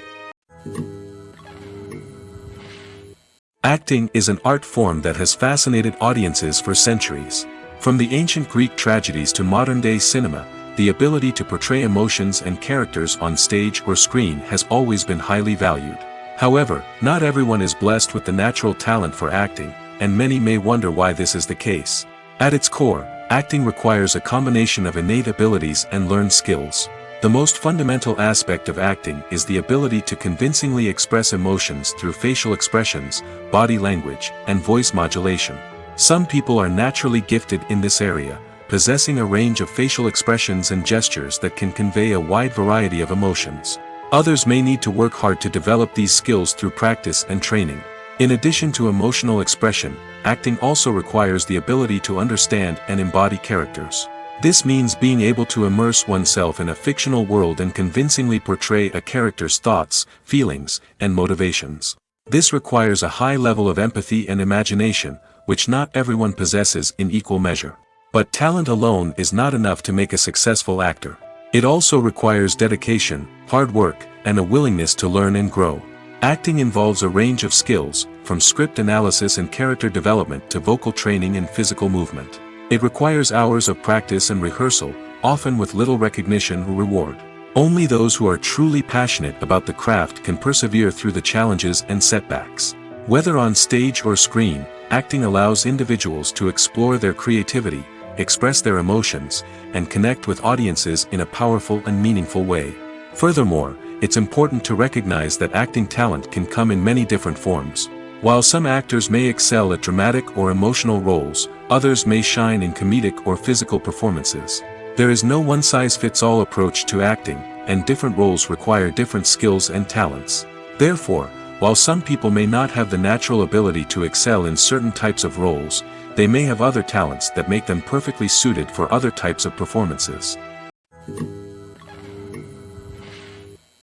Acting is an art form that has fascinated audiences for centuries. From the ancient Greek tragedies to modern-day cinema, the ability to portray emotions and characters on stage or screen has always been highly valued. However, not everyone is blessed with the natural talent for acting, and many may wonder why this is the case. At its core, acting requires a combination of innate abilities and learned skills. The most fundamental aspect of acting is the ability to convincingly express emotions through facial expressions, body language, and voice modulation. Some people are naturally gifted in this area, possessing a range of facial expressions and gestures that can convey a wide variety of emotions. Others may need to work hard to develop these skills through practice and training. In addition to emotional expression, acting also requires the ability to understand and embody characters. This means being able to immerse oneself in a fictional world and convincingly portray a character's thoughts, feelings, and motivations. This requires a high level of empathy and imagination, which not everyone possesses in equal measure. But talent alone is not enough to make a successful actor. It also requires dedication, hard work, and a willingness to learn and grow. Acting involves a range of skills, from script analysis and character development to vocal training and physical movement. It requires hours of practice and rehearsal, often with little recognition or reward. Only those who are truly passionate about the craft can persevere through the challenges and setbacks. Whether on stage or screen, acting allows individuals to explore their creativity, express their emotions, and connect with audiences in a powerful and meaningful way. Furthermore, it's important to recognize that acting talent can come in many different forms. While some actors may excel at dramatic or emotional roles, others may shine in comedic or physical performances. There is no one-size-fits-all approach to acting, and different roles require different skills and talents. Therefore, while some people may not have the natural ability to excel in certain types of roles, they may have other talents that make them perfectly suited for other types of performances.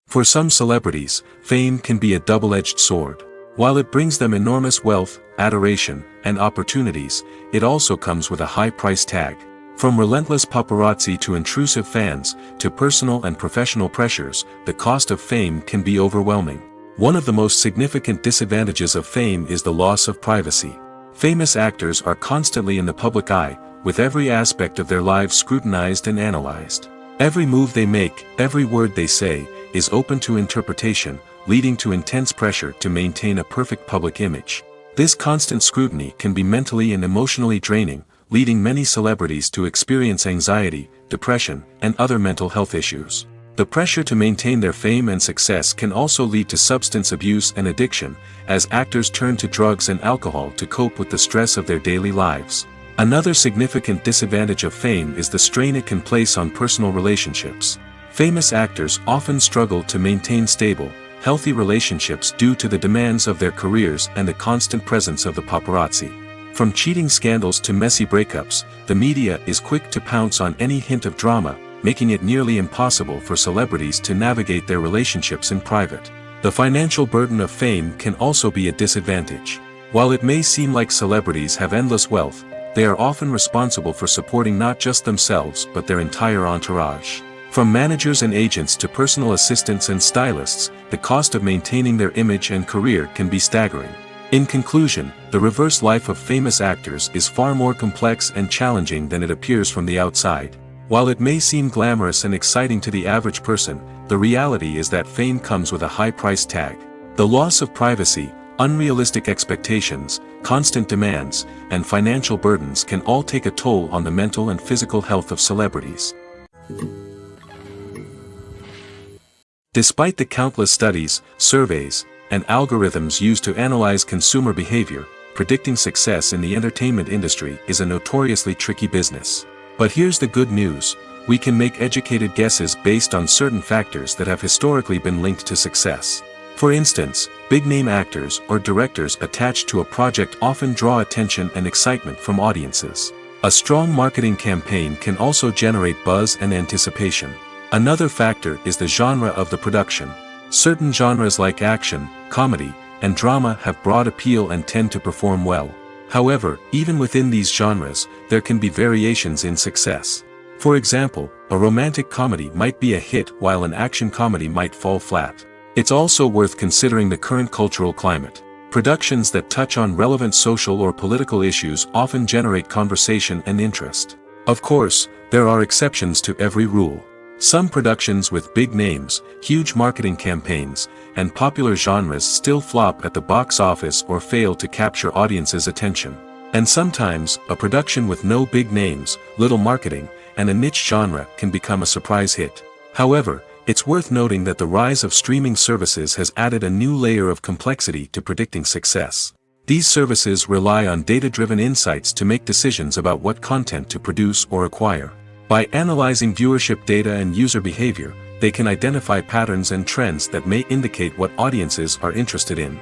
For some celebrities, fame can be a double-edged sword. While it brings them enormous wealth, adoration, and opportunities, it also comes with a high price tag. From relentless paparazzi to intrusive fans, to personal and professional pressures, the cost of fame can be overwhelming. One of the most significant disadvantages of fame is the loss of privacy. Famous actors are constantly in the public eye, with every aspect of their lives scrutinized and analyzed. Every move they make, every word they say, is open to interpretation, leading to intense pressure to maintain a perfect public image. This constant scrutiny can be mentally and emotionally draining, leading many celebrities to experience anxiety, depression, and other mental health issues. The pressure to maintain their fame and success can also lead to substance abuse and addiction, as actors turn to drugs and alcohol to cope with the stress of their daily lives. Another significant disadvantage of fame is the strain it can place on personal relationships. Famous actors often struggle to maintain stable, healthy relationships due to the demands of their careers and the constant presence of the paparazzi. From cheating scandals to messy breakups, the media is quick to pounce on any hint of drama, making it nearly impossible for celebrities to navigate their relationships in private. The financial burden of fame can also be a disadvantage. While it may seem like celebrities have endless wealth, they are often responsible for supporting not just themselves but their entire entourage. From managers and agents to personal assistants and stylists, the cost of maintaining their image and career can be staggering. In conclusion, the reverse life of famous actors is far more complex and challenging than it appears from the outside. While it may seem glamorous and exciting to the average person, the reality is that fame comes with a high price tag. The loss of privacy, unrealistic expectations, constant demands, and financial burdens can all take a toll on the mental and physical health of celebrities. Despite the countless studies, surveys, and algorithms used to analyze consumer behavior, predicting success in the entertainment industry is a notoriously tricky business. But here's the good news: we can make educated guesses based on certain factors that have historically been linked to success. For instance, big-name actors or directors attached to a project often draw attention and excitement from audiences. A strong marketing campaign can also generate buzz and anticipation. Another factor is the genre of the production. Certain genres like action, comedy, and drama have broad appeal and tend to perform well. However, even within these genres, there can be variations in success. For example, a romantic comedy might be a hit while an action comedy might fall flat. It's also worth considering the current cultural climate. Productions that touch on relevant social or political issues often generate conversation and interest. Of course, there are exceptions to every rule. Some productions with big names, huge marketing campaigns, and popular genres still flop at the box office or fail to capture audiences' attention. And sometimes, a production with no big names, little marketing, and a niche genre can become a surprise hit. However, it's worth noting that the rise of streaming services has added a new layer of complexity to predicting success. These services rely on data-driven insights to make decisions about what content to produce or acquire. By analyzing viewership data and user behavior, they can identify patterns and trends that may indicate what audiences are interested in.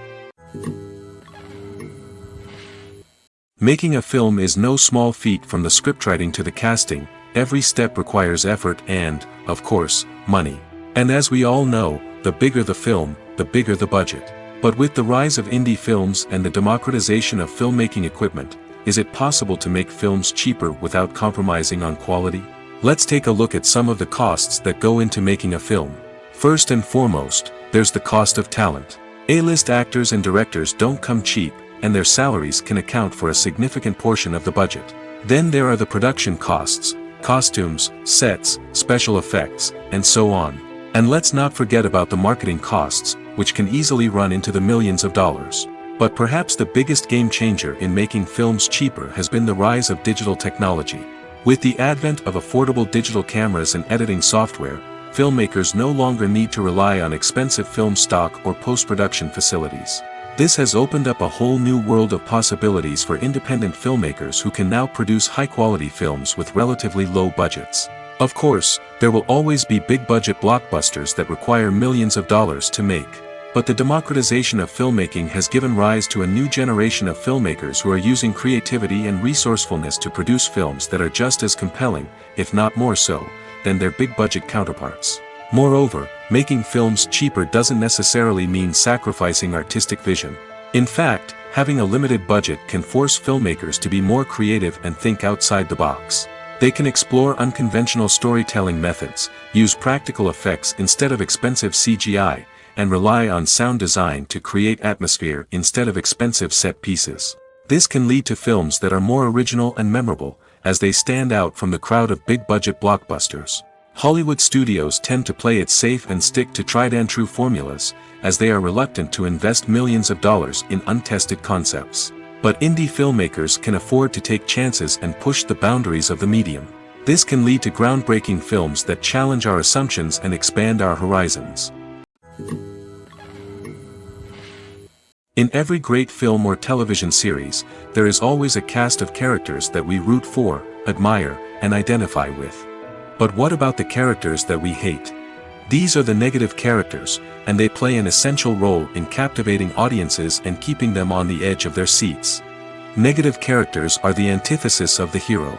Making a film is no small feat. From the scriptwriting to the casting, every step requires effort and, of course, money. And as we all know, the bigger the film, the bigger the budget. But with the rise of indie films and the democratization of filmmaking equipment, is it possible to make films cheaper without compromising on quality? Let's take a look at some of the costs that go into making a film. First and foremost, there's the cost of talent. A-list actors and directors don't come cheap, and their salaries can account for a significant portion of the budget. Then there are the production costs, costumes, sets, special effects, and so on. And let's not forget about the marketing costs, which can easily run into the millions of dollars. But perhaps the biggest game changer in making films cheaper has been the rise of digital technology. With the advent of affordable digital cameras and editing software, filmmakers no longer need to rely on expensive film stock or post-production facilities. This has opened up a whole new world of possibilities for independent filmmakers who can now produce high-quality films with relatively low budgets. Of course, there will always be big-budget blockbusters that require millions of dollars to make. But the democratization of filmmaking has given rise to a new generation of filmmakers who are using creativity and resourcefulness to produce films that are just as compelling, if not more so, than their big-budget counterparts. Moreover, making films cheaper doesn't necessarily mean sacrificing artistic vision. In fact, having a limited budget can force filmmakers to be more creative and think outside the box. They can explore unconventional storytelling methods, use practical effects instead of expensive CGI, and rely on sound design to create atmosphere instead of expensive set pieces. This can lead to films that are more original and memorable, as they stand out from the crowd of big-budget blockbusters. Hollywood studios tend to play it safe and stick to tried-and-true formulas, as they are reluctant to invest millions of dollars in untested concepts. But indie filmmakers can afford to take chances and push the boundaries of the medium. This can lead to groundbreaking films that challenge our assumptions and expand our horizons. In every great film or television series, there is always a cast of characters that we root for, admire, and identify with. But what about the characters that we hate? These are the negative characters, and they play an essential role in captivating audiences and keeping them on the edge of their seats. Negative characters are the antithesis of the hero.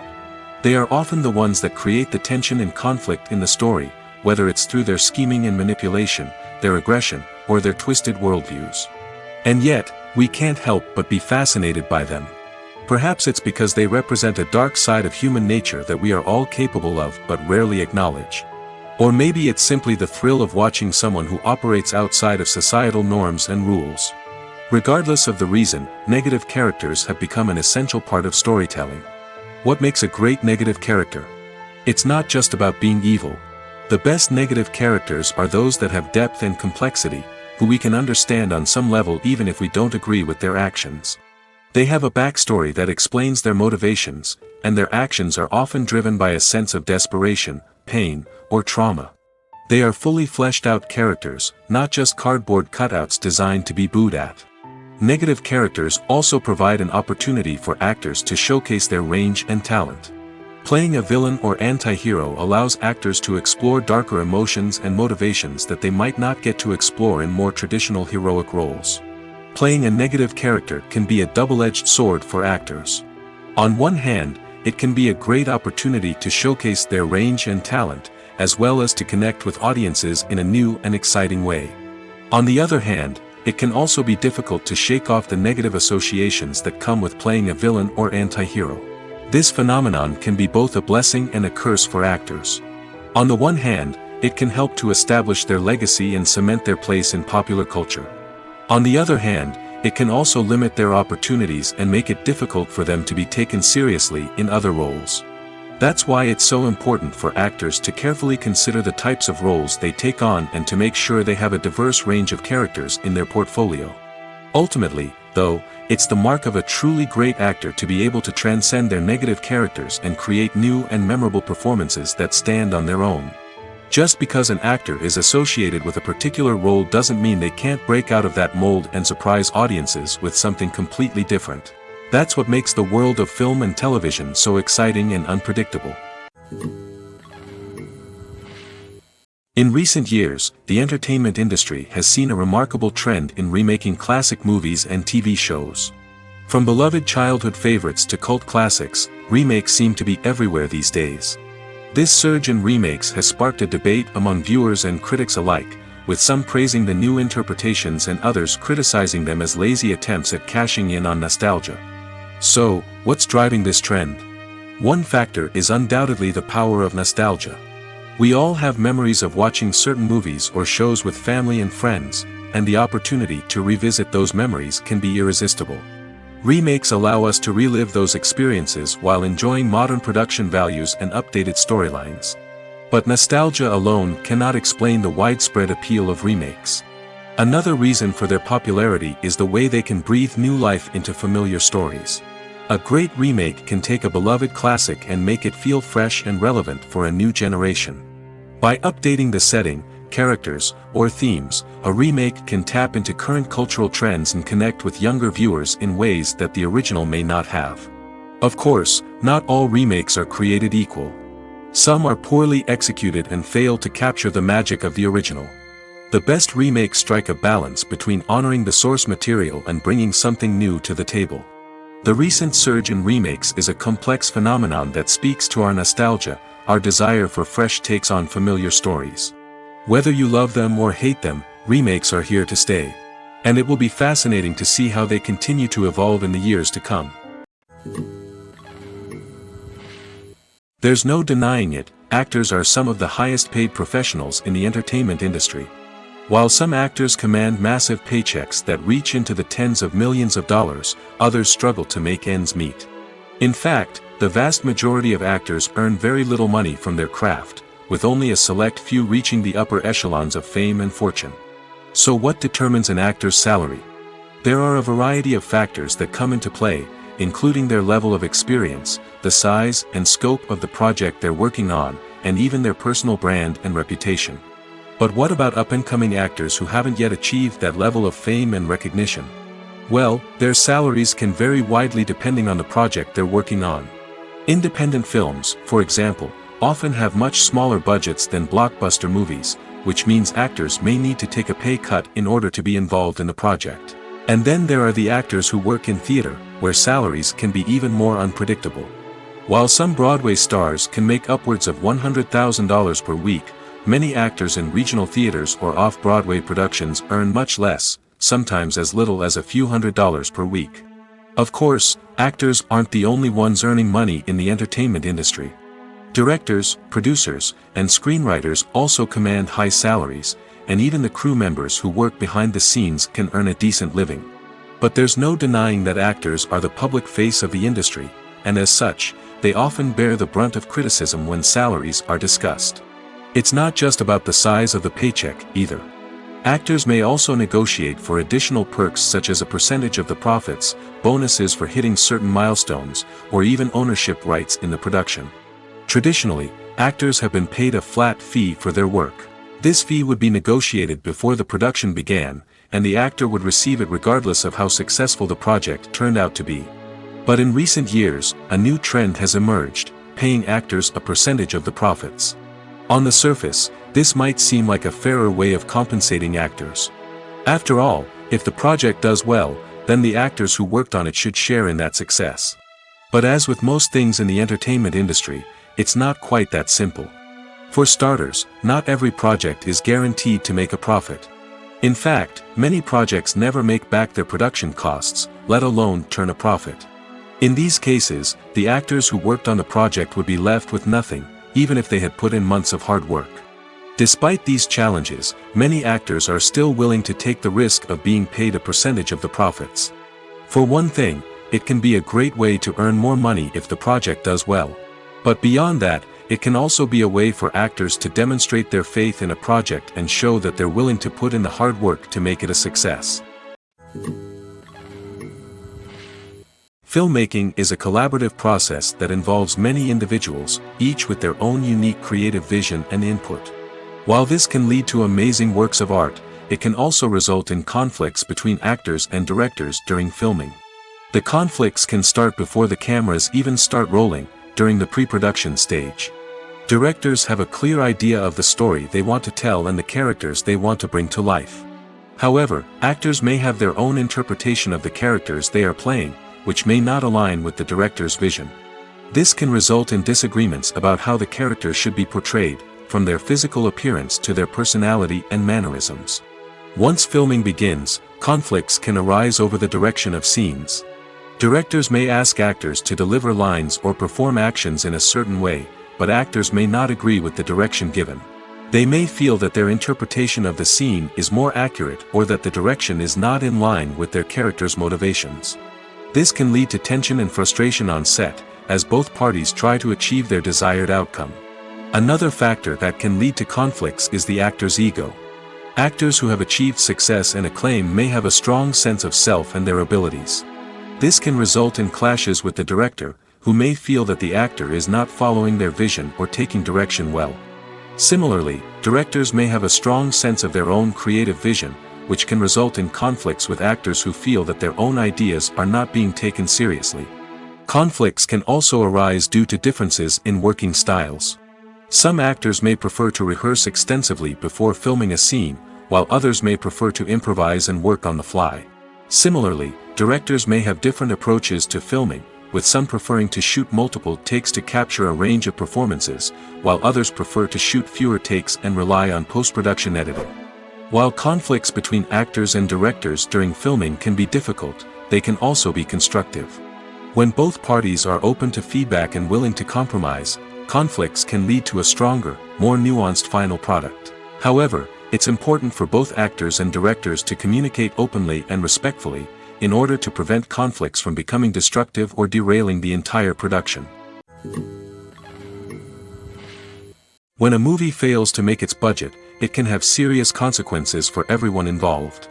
They are often the ones that create the tension and conflict in the story, whether it's through their scheming and manipulation, their aggression, or their twisted worldviews. And yet, we can't help but be fascinated by them. Perhaps it's because they represent a dark side of human nature that we are all capable of but rarely acknowledge. Or maybe it's simply the thrill of watching someone who operates outside of societal norms and rules. Regardless of the reason, negative characters have become an essential part of storytelling. What makes a great negative character? It's not just about being evil. The best negative characters are those that have depth and complexity, who we can understand on some level even if we don't agree with their actions. They have a backstory that explains their motivations, and their actions are often driven by a sense of desperation, pain, or trauma. They are fully fleshed out characters, not just cardboard cutouts designed to be booed at. Negative characters also provide an opportunity for actors to showcase their range and talent. Playing a villain or anti-hero allows actors to explore darker emotions and motivations that they might not get to explore in more traditional heroic roles. Playing a negative character can be a double-edged sword for actors. On one hand, it can be a great opportunity to showcase their range and talent, as well as to connect with audiences in a new and exciting way. On the other hand, it can also be difficult to shake off the negative associations that come with playing a villain or anti-hero. This phenomenon can be both a blessing and a curse for actors. On the one hand, it can help to establish their legacy and cement their place in popular culture. On the other hand, it can also limit their opportunities and make it difficult for them to be taken seriously in other roles. That's why it's so important for actors to carefully consider the types of roles they take on and to make sure they have a diverse range of characters in their portfolio. Ultimately, though, it's the mark of a truly great actor to be able to transcend their negative characters and create new and memorable performances that stand on their own. Just because an actor is associated with a particular role doesn't mean they can't break out of that mold and surprise audiences with something completely different. That's what makes the world of film and television so exciting and unpredictable. In recent years, the entertainment industry has seen a remarkable trend in remaking classic movies and TV shows. From beloved childhood favorites to cult classics, remakes seem to be everywhere these days. This surge in remakes has sparked a debate among viewers and critics alike, with some praising the new interpretations and others criticizing them as lazy attempts at cashing in on nostalgia. So, what's driving this trend? One factor is undoubtedly the power of nostalgia. We all have memories of watching certain movies or shows with family and friends, and the opportunity to revisit those memories can be irresistible. Remakes allow us to relive those experiences while enjoying modern production values and updated storylines. But nostalgia alone cannot explain the widespread appeal of remakes. Another reason for their popularity is the way they can breathe new life into familiar stories. A great remake can take a beloved classic and make it feel fresh and relevant for a new generation. By updating the setting, characters, or themes, a remake can tap into current cultural trends and connect with younger viewers in ways that the original may not have. Of course, not all remakes are created equal. Some are poorly executed and fail to capture the magic of the original. The best remakes strike a balance between honoring the source material and bringing something new to the table. The recent surge in remakes is a complex phenomenon that speaks to our nostalgia, our desire for fresh takes on familiar stories. Whether you love them or hate them, remakes are here to stay. And it will be fascinating to see how they continue to evolve in the years to come. There's no denying it, actors are some of the highest paid professionals in the entertainment industry. While some actors command massive paychecks that reach into the tens of millions of dollars, others struggle to make ends meet. In fact, the vast majority of actors earn very little money from their craft, with only a select few reaching the upper echelons of fame and fortune. So what determines an actor's salary? There are a variety of factors that come into play, including their level of experience, the size and scope of the project they're working on, and even their personal brand and reputation. But what about up-and-coming actors who haven't yet achieved that level of fame and recognition? Well, their salaries can vary widely depending on the project they're working on. Independent films, for example, often have much smaller budgets than blockbuster movies, which means actors may need to take a pay cut in order to be involved in the project. And then there are the actors who work in theater, where salaries can be even more unpredictable. While some Broadway stars can make upwards of $100,000 per week, many actors in regional theaters or off-Broadway productions earn much less, sometimes as little as a few $100s per week. Of course, actors aren't the only ones earning money in the entertainment industry. Directors, producers, and screenwriters also command high salaries, and even the crew members who work behind the scenes can earn a decent living. But there's no denying that actors are the public face of the industry, and as such, they often bear the brunt of criticism when salaries are discussed. It's not just about the size of the paycheck, either. Actors may also negotiate for additional perks such as a percentage of the profits, bonuses for hitting certain milestones, or even ownership rights in the production. Traditionally, actors have been paid a flat fee for their work. This fee would be negotiated before the production began, and the actor would receive it regardless of how successful the project turned out to be. But in recent years, a new trend has emerged, paying actors a percentage of the profits. On the surface, this might seem like a fairer way of compensating actors. After all, if the project does well, then the actors who worked on it should share in that success. But as with most things in the entertainment industry, it's not quite that simple. For starters, not every project is guaranteed to make a profit. In fact, many projects never make back their production costs, let alone turn a profit. In these cases, the actors who worked on the project would be left with nothing, even if they had put in months of hard work. Despite these challenges, many actors are still willing to take the risk of being paid a percentage of the profits. For one thing, it can be a great way to earn more money if the project does well. But beyond that, it can also be a way for actors to demonstrate their faith in a project and show that they're willing to put in the hard work to make it a success. Filmmaking is a collaborative process that involves many individuals, each with their own unique creative vision and input. While this can lead to amazing works of art, it can also result in conflicts between actors and directors during filming. The conflicts can start before the cameras even start rolling, during the pre-production stage. Directors have a clear idea of the story they want to tell and the characters they want to bring to life. However, actors may have their own interpretation of the characters they are playing, which may not align with the director's vision. This can result in disagreements about how the characters should be portrayed, from their physical appearance to their personality and mannerisms. Once filming begins, conflicts can arise over the direction of scenes. Directors may ask actors to deliver lines or perform actions in a certain way, but actors may not agree with the direction given. They may feel that their interpretation of the scene is more accurate or that the direction is not in line with their character's motivations. This can lead to tension and frustration on set, as both parties try to achieve their desired outcome. Another factor that can lead to conflicts is the actor's ego. Actors who have achieved success and acclaim may have a strong sense of self and their abilities. This can result in clashes with the director, who may feel that the actor is not following their vision or taking direction well. Similarly, directors may have a strong sense of their own creative vision, which can result in conflicts with actors who feel that their own ideas are not being taken seriously. Conflicts can also arise due to differences in working styles. Some actors may prefer to rehearse extensively before filming a scene, while others may prefer to improvise and work on the fly. Similarly, directors may have different approaches to filming, with some preferring to shoot multiple takes to capture a range of performances, while others prefer to shoot fewer takes and rely on post-production editing. While conflicts between actors and directors during filming can be difficult, they can also be constructive. When both parties are open to feedback and willing to compromise, conflicts can lead to a stronger, more nuanced final product. However, it's important for both actors and directors to communicate openly and respectfully, in order to prevent conflicts from becoming destructive or derailing the entire production. When a movie fails to make its budget, it can have serious consequences for everyone involved.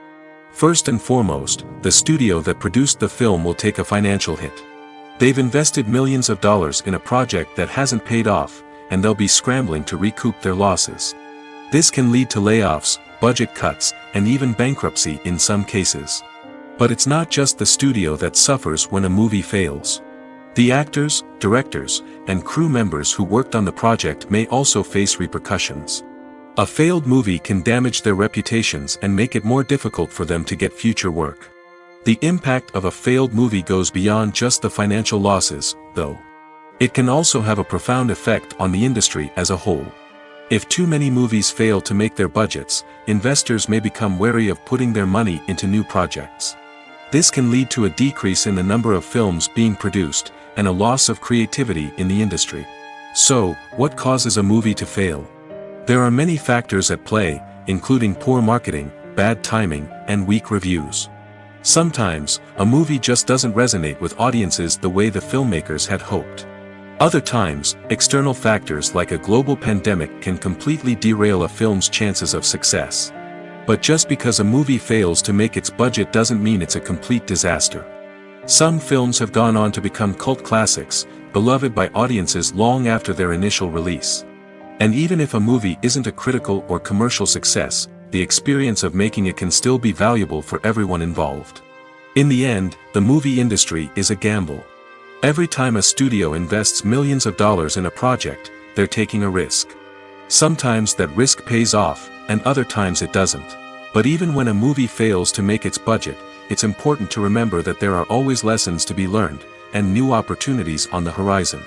First and foremost, the studio that produced the film will take a financial hit. They've invested millions of dollars in a project that hasn't paid off, and they'll be scrambling to recoup their losses. This can lead to layoffs, budget cuts, and even bankruptcy in some cases. But it's not just the studio that suffers when a movie fails. The actors, directors, and crew members who worked on the project may also face repercussions. A failed movie can damage their reputations and make it more difficult for them to get future work. The impact of a failed movie goes beyond just the financial losses, though. It can also have a profound effect on the industry as a whole. If too many movies fail to make their budgets, investors may become wary of putting their money into new projects. This can lead to a decrease in the number of films being produced, and a loss of creativity in the industry. So, what causes a movie to fail? There are many factors at play, including poor marketing, bad timing, and weak reviews. Sometimes, a movie just doesn't resonate with audiences the way the filmmakers had hoped. Other times, external factors like a global pandemic can completely derail a film's chances of success. But just because a movie fails to make its budget doesn't mean it's a complete disaster. Some films have gone on to become cult classics, beloved by audiences long after their initial release. And even if a movie isn't a critical or commercial success, the experience of making it can still be valuable for everyone involved. In the end, the movie industry is a gamble. Every time a studio invests millions of dollars in a project, they're taking a risk. Sometimes that risk pays off, and other times it doesn't. But even when a movie fails to make its budget, it's important to remember that there are always lessons to be learned, and new opportunities on the horizon.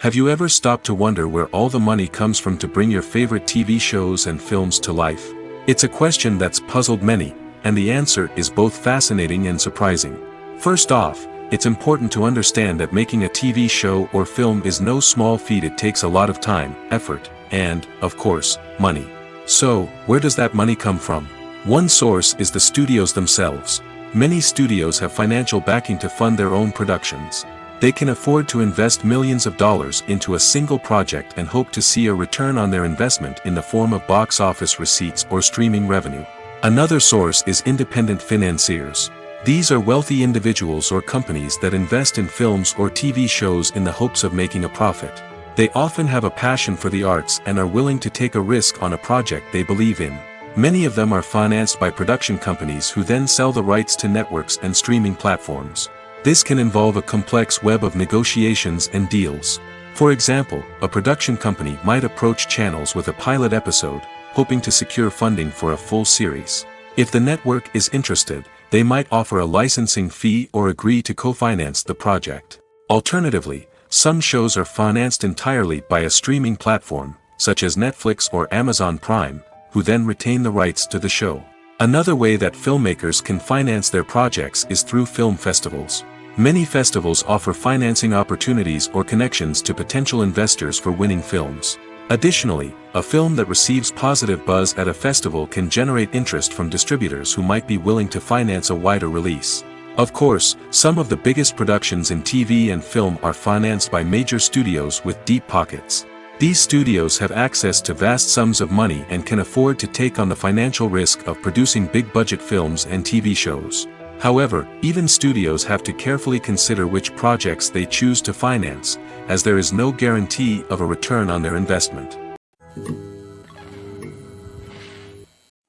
Have you ever stopped to wonder where all the money comes from to bring your favorite TV shows and films to life? It's a question that's puzzled many, and the answer is both fascinating and surprising. First off, it's important to understand that making a TV show or film is no small feat. It takes a lot of time, effort, and, of course, money. So, where does that money come from? One source is the studios themselves. Many studios have financial backing to fund their own productions. They can afford to invest millions of dollars into a single project and hope to see a return on their investment in the form of box office receipts or streaming revenue. Another source is independent financiers. These are wealthy individuals or companies that invest in films or TV shows in the hopes of making a profit. They often have a passion for the arts and are willing to take a risk on a project they believe in. Many of them are financed by production companies who then sell the rights to networks and streaming platforms. This can involve a complex web of negotiations and deals. For example, a production company might approach channels with a pilot episode, hoping to secure funding for a full series. If the network is interested, they might offer a licensing fee or agree to co-finance the project. Alternatively, some shows are financed entirely by a streaming platform, such as Netflix or Amazon Prime, who then retain the rights to the show. Another way that filmmakers can finance their projects is through film festivals. Many festivals offer financing opportunities or connections to potential investors for winning films. Additionally, a film that receives positive buzz at a festival can generate interest from distributors who might be willing to finance a wider release. Of course, some of the biggest productions in TV and film are financed by major studios with deep pockets. These studios have access to vast sums of money and can afford to take on the financial risk of producing big-budget films and TV shows. However, even studios have to carefully consider which projects they choose to finance, as there is no guarantee of a return on their investment.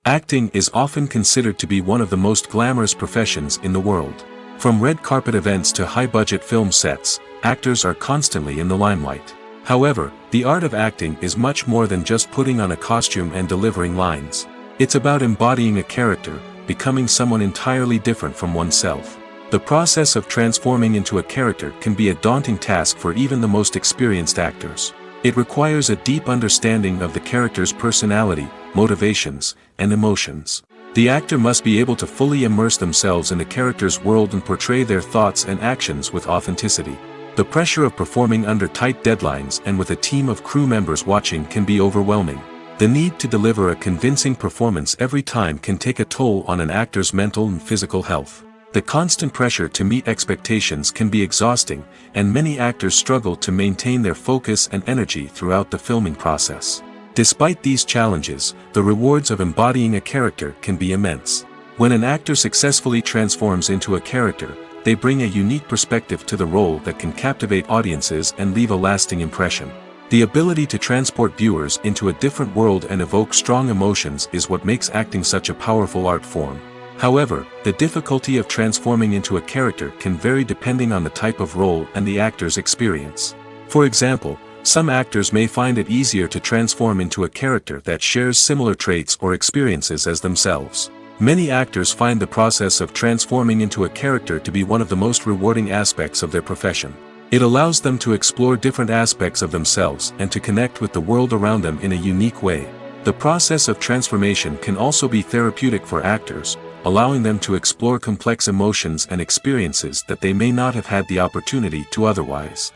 Acting is often considered to be one of the most glamorous professions in the world. From red carpet events to high-budget film sets, actors are constantly in the limelight. However, the art of acting is much more than just putting on a costume and delivering lines. It's about embodying a character, becoming someone entirely different from oneself. The process of transforming into a character can be a daunting task for even the most experienced actors. It requires a deep understanding of the character's personality, motivations, and emotions. The actor must be able to fully immerse themselves in the character's world and portray their thoughts and actions with authenticity. The pressure of performing under tight deadlines and with a team of crew members watching can be overwhelming. The need to deliver a convincing performance every time can take a toll on an actor's mental and physical health. The constant pressure to meet expectations can be exhausting, and many actors struggle to maintain their focus and energy throughout the filming process. Despite these challenges, the rewards of embodying a character can be immense. When an actor successfully transforms into a character, they bring a unique perspective to the role that can captivate audiences and leave a lasting impression. The ability to transport viewers into a different world and evoke strong emotions is what makes acting such a powerful art form. However, the difficulty of transforming into a character can vary depending on the type of role and the actor's experience. For example, some actors may find it easier to transform into a character that shares similar traits or experiences as themselves. Many actors find the process of transforming into a character to be one of the most rewarding aspects of their profession. It allows them to explore different aspects of themselves and to connect with the world around them in a unique way. The process of transformation can also be therapeutic for actors, allowing them to explore complex emotions and experiences that they may not have had the opportunity to otherwise.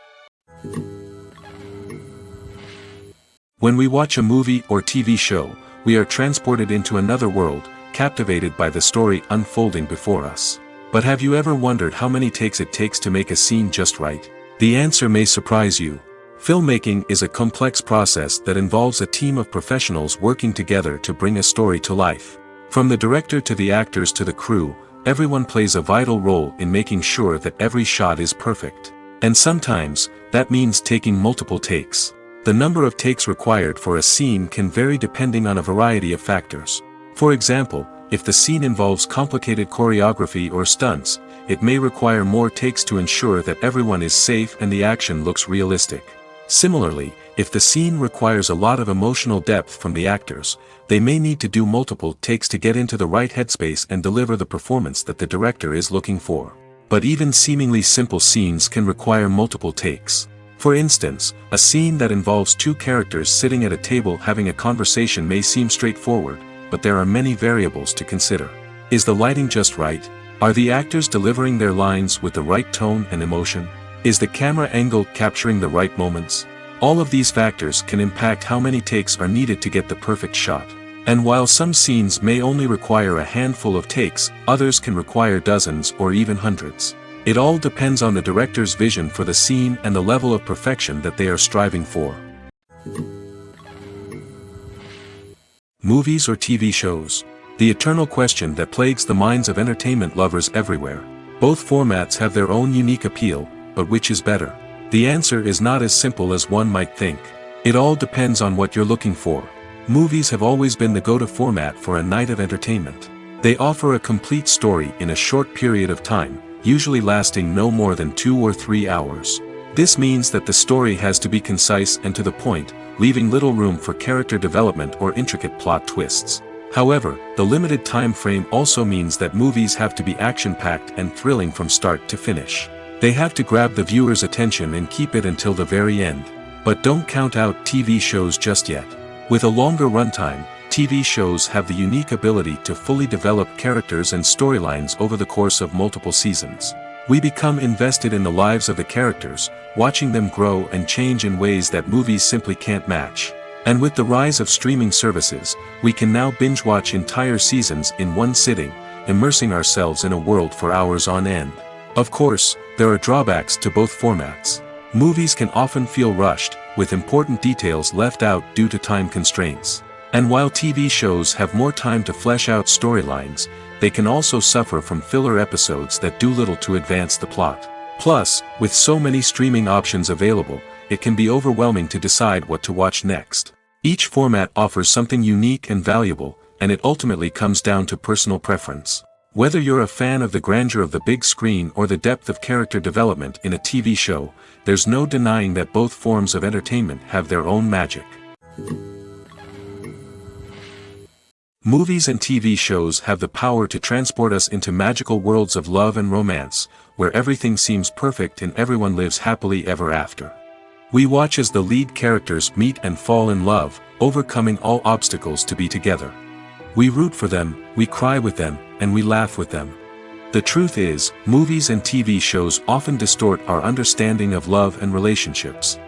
When we watch a movie or TV show, we are transported into another world, captivated by the story unfolding before us. But have you ever wondered how many takes it takes to make a scene just right? The answer may surprise you. Filmmaking is a complex process that involves a team of professionals working together to bring a story to life. From the director to the actors to the crew, everyone plays a vital role in making sure that every shot is perfect. And sometimes, that means taking multiple takes. The number of takes required for a scene can vary depending on a variety of factors. For example, if the scene involves complicated choreography or stunts, it may require more takes to ensure that everyone is safe and the action looks realistic. Similarly, if the scene requires a lot of emotional depth from the actors, they may need to do multiple takes to get into the right headspace and deliver the performance that the director is looking for. But even seemingly simple scenes can require multiple takes. For instance, a scene that involves two characters sitting at a table having a conversation may seem straightforward, but there are many variables to consider. Is the lighting just right? Are the actors delivering their lines with the right tone and emotion? Is the camera angle capturing the right moments? All of these factors can impact how many takes are needed to get the perfect shot. And while some scenes may only require a handful of takes, others can require dozens or even hundreds. It all depends on the director's vision for the scene and the level of perfection that they are striving for. Movies or TV shows? The eternal question that plagues the minds of entertainment lovers everywhere. Both formats have their own unique appeal, but which is better? The answer is not as simple as one might think. It all depends on what you're looking for. Movies have always been the go-to format for a night of entertainment. They offer a complete story in a short period of time, usually lasting no more than 2 or 3 hours. This means that the story has to be concise and to the point, leaving little room for character development or intricate plot twists. However, the limited time frame also means that movies have to be action-packed and thrilling from start to finish. They have to grab the viewer's attention and keep it until the very end. But don't count out TV shows just yet. With a longer runtime, TV shows have the unique ability to fully develop characters and storylines over the course of multiple seasons. We become invested in the lives of the characters, watching them grow and change in ways that movies simply can't match. And with the rise of streaming services, we can now binge-watch entire seasons in one sitting, immersing ourselves in a world for hours on end. Of course, there are drawbacks to both formats. Movies can often feel rushed, with important details left out due to time constraints. And while TV shows have more time to flesh out storylines, they can also suffer from filler episodes that do little to advance the plot. Plus, with so many streaming options available, it can be overwhelming to decide what to watch next. Each format offers something unique and valuable, and it ultimately comes down to personal preference. Whether you're a fan of the grandeur of the big screen or the depth of character development in a TV show, there's no denying that both forms of entertainment have their own magic. Movies and TV shows have the power to transport us into magical worlds of love and romance, where everything seems perfect and everyone lives happily ever after. We watch as the lead characters meet and fall in love, overcoming all obstacles to be together. We root for them, we cry with them, and we laugh with them. The truth is, movies and TV shows often distort our understanding of love and relationships.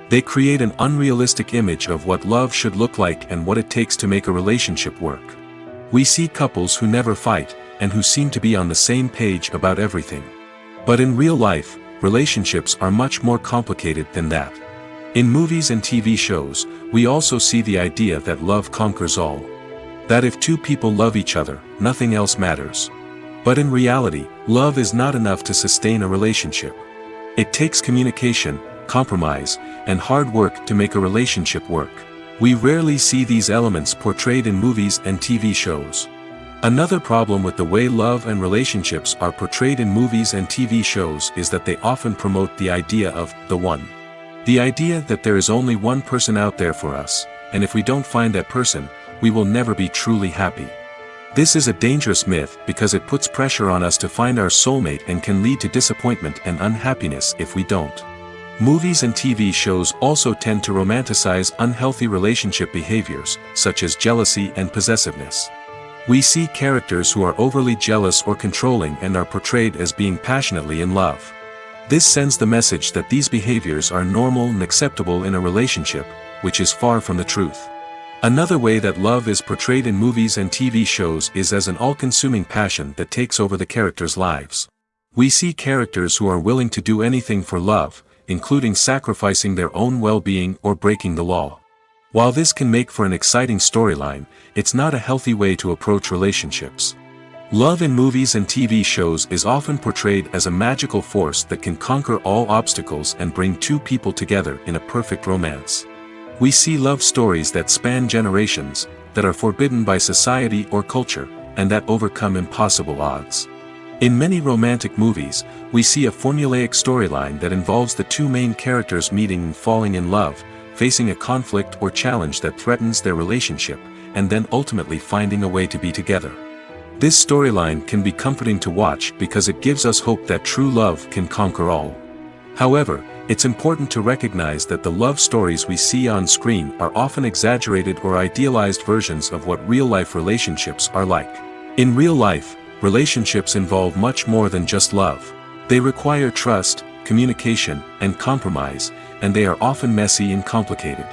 They create an unrealistic image of what love should look like and what it takes to make a relationship work. We see couples who never fight, and who seem to be on the same page about everything. But in real life, relationships are much more complicated than that. In movies and TV shows, we also see the idea that love conquers all. That if two people love each other, nothing else matters. But in reality, love is not enough to sustain a relationship. It takes communication, compromise, and hard work to make a relationship work. We rarely see these elements portrayed in movies and TV shows. Another problem with the way love and relationships are portrayed in movies and TV shows is that they often promote the idea of the one. The idea that there is only one person out there for us, and if we don't find that person, we will never be truly happy. This is a dangerous myth because it puts pressure on us to find our soulmate and can lead to disappointment and unhappiness if we don't. Movies and TV shows also tend to romanticize unhealthy relationship behaviors, such as jealousy and possessiveness. We see characters who are overly jealous or controlling and are portrayed as being passionately in love. This sends the message that these behaviors are normal and acceptable in a relationship, which is far from the truth. Another way that love is portrayed in movies and TV shows is as an all-consuming passion that takes over the characters' lives. We see characters who are willing to do anything for love, including sacrificing their own well-being or breaking the law. While this can make for an exciting storyline, it's not a healthy way to approach relationships. Love in movies and TV shows is often portrayed as a magical force that can conquer all obstacles and bring two people together in a perfect romance. We see love stories that span generations, that are forbidden by society or culture, and that overcome impossible odds. In many romantic movies, we see a formulaic storyline that involves the two main characters meeting and falling in love, facing a conflict or challenge that threatens their relationship, and then ultimately finding a way to be together. This storyline can be comforting to watch because it gives us hope that true love can conquer all. However, It's important to recognize that the love stories we see on screen are often exaggerated or idealized versions of what real-life relationships are like. In real life, relationships involve much more than just love. They require trust, communication, and compromise, and they are often messy and complicated.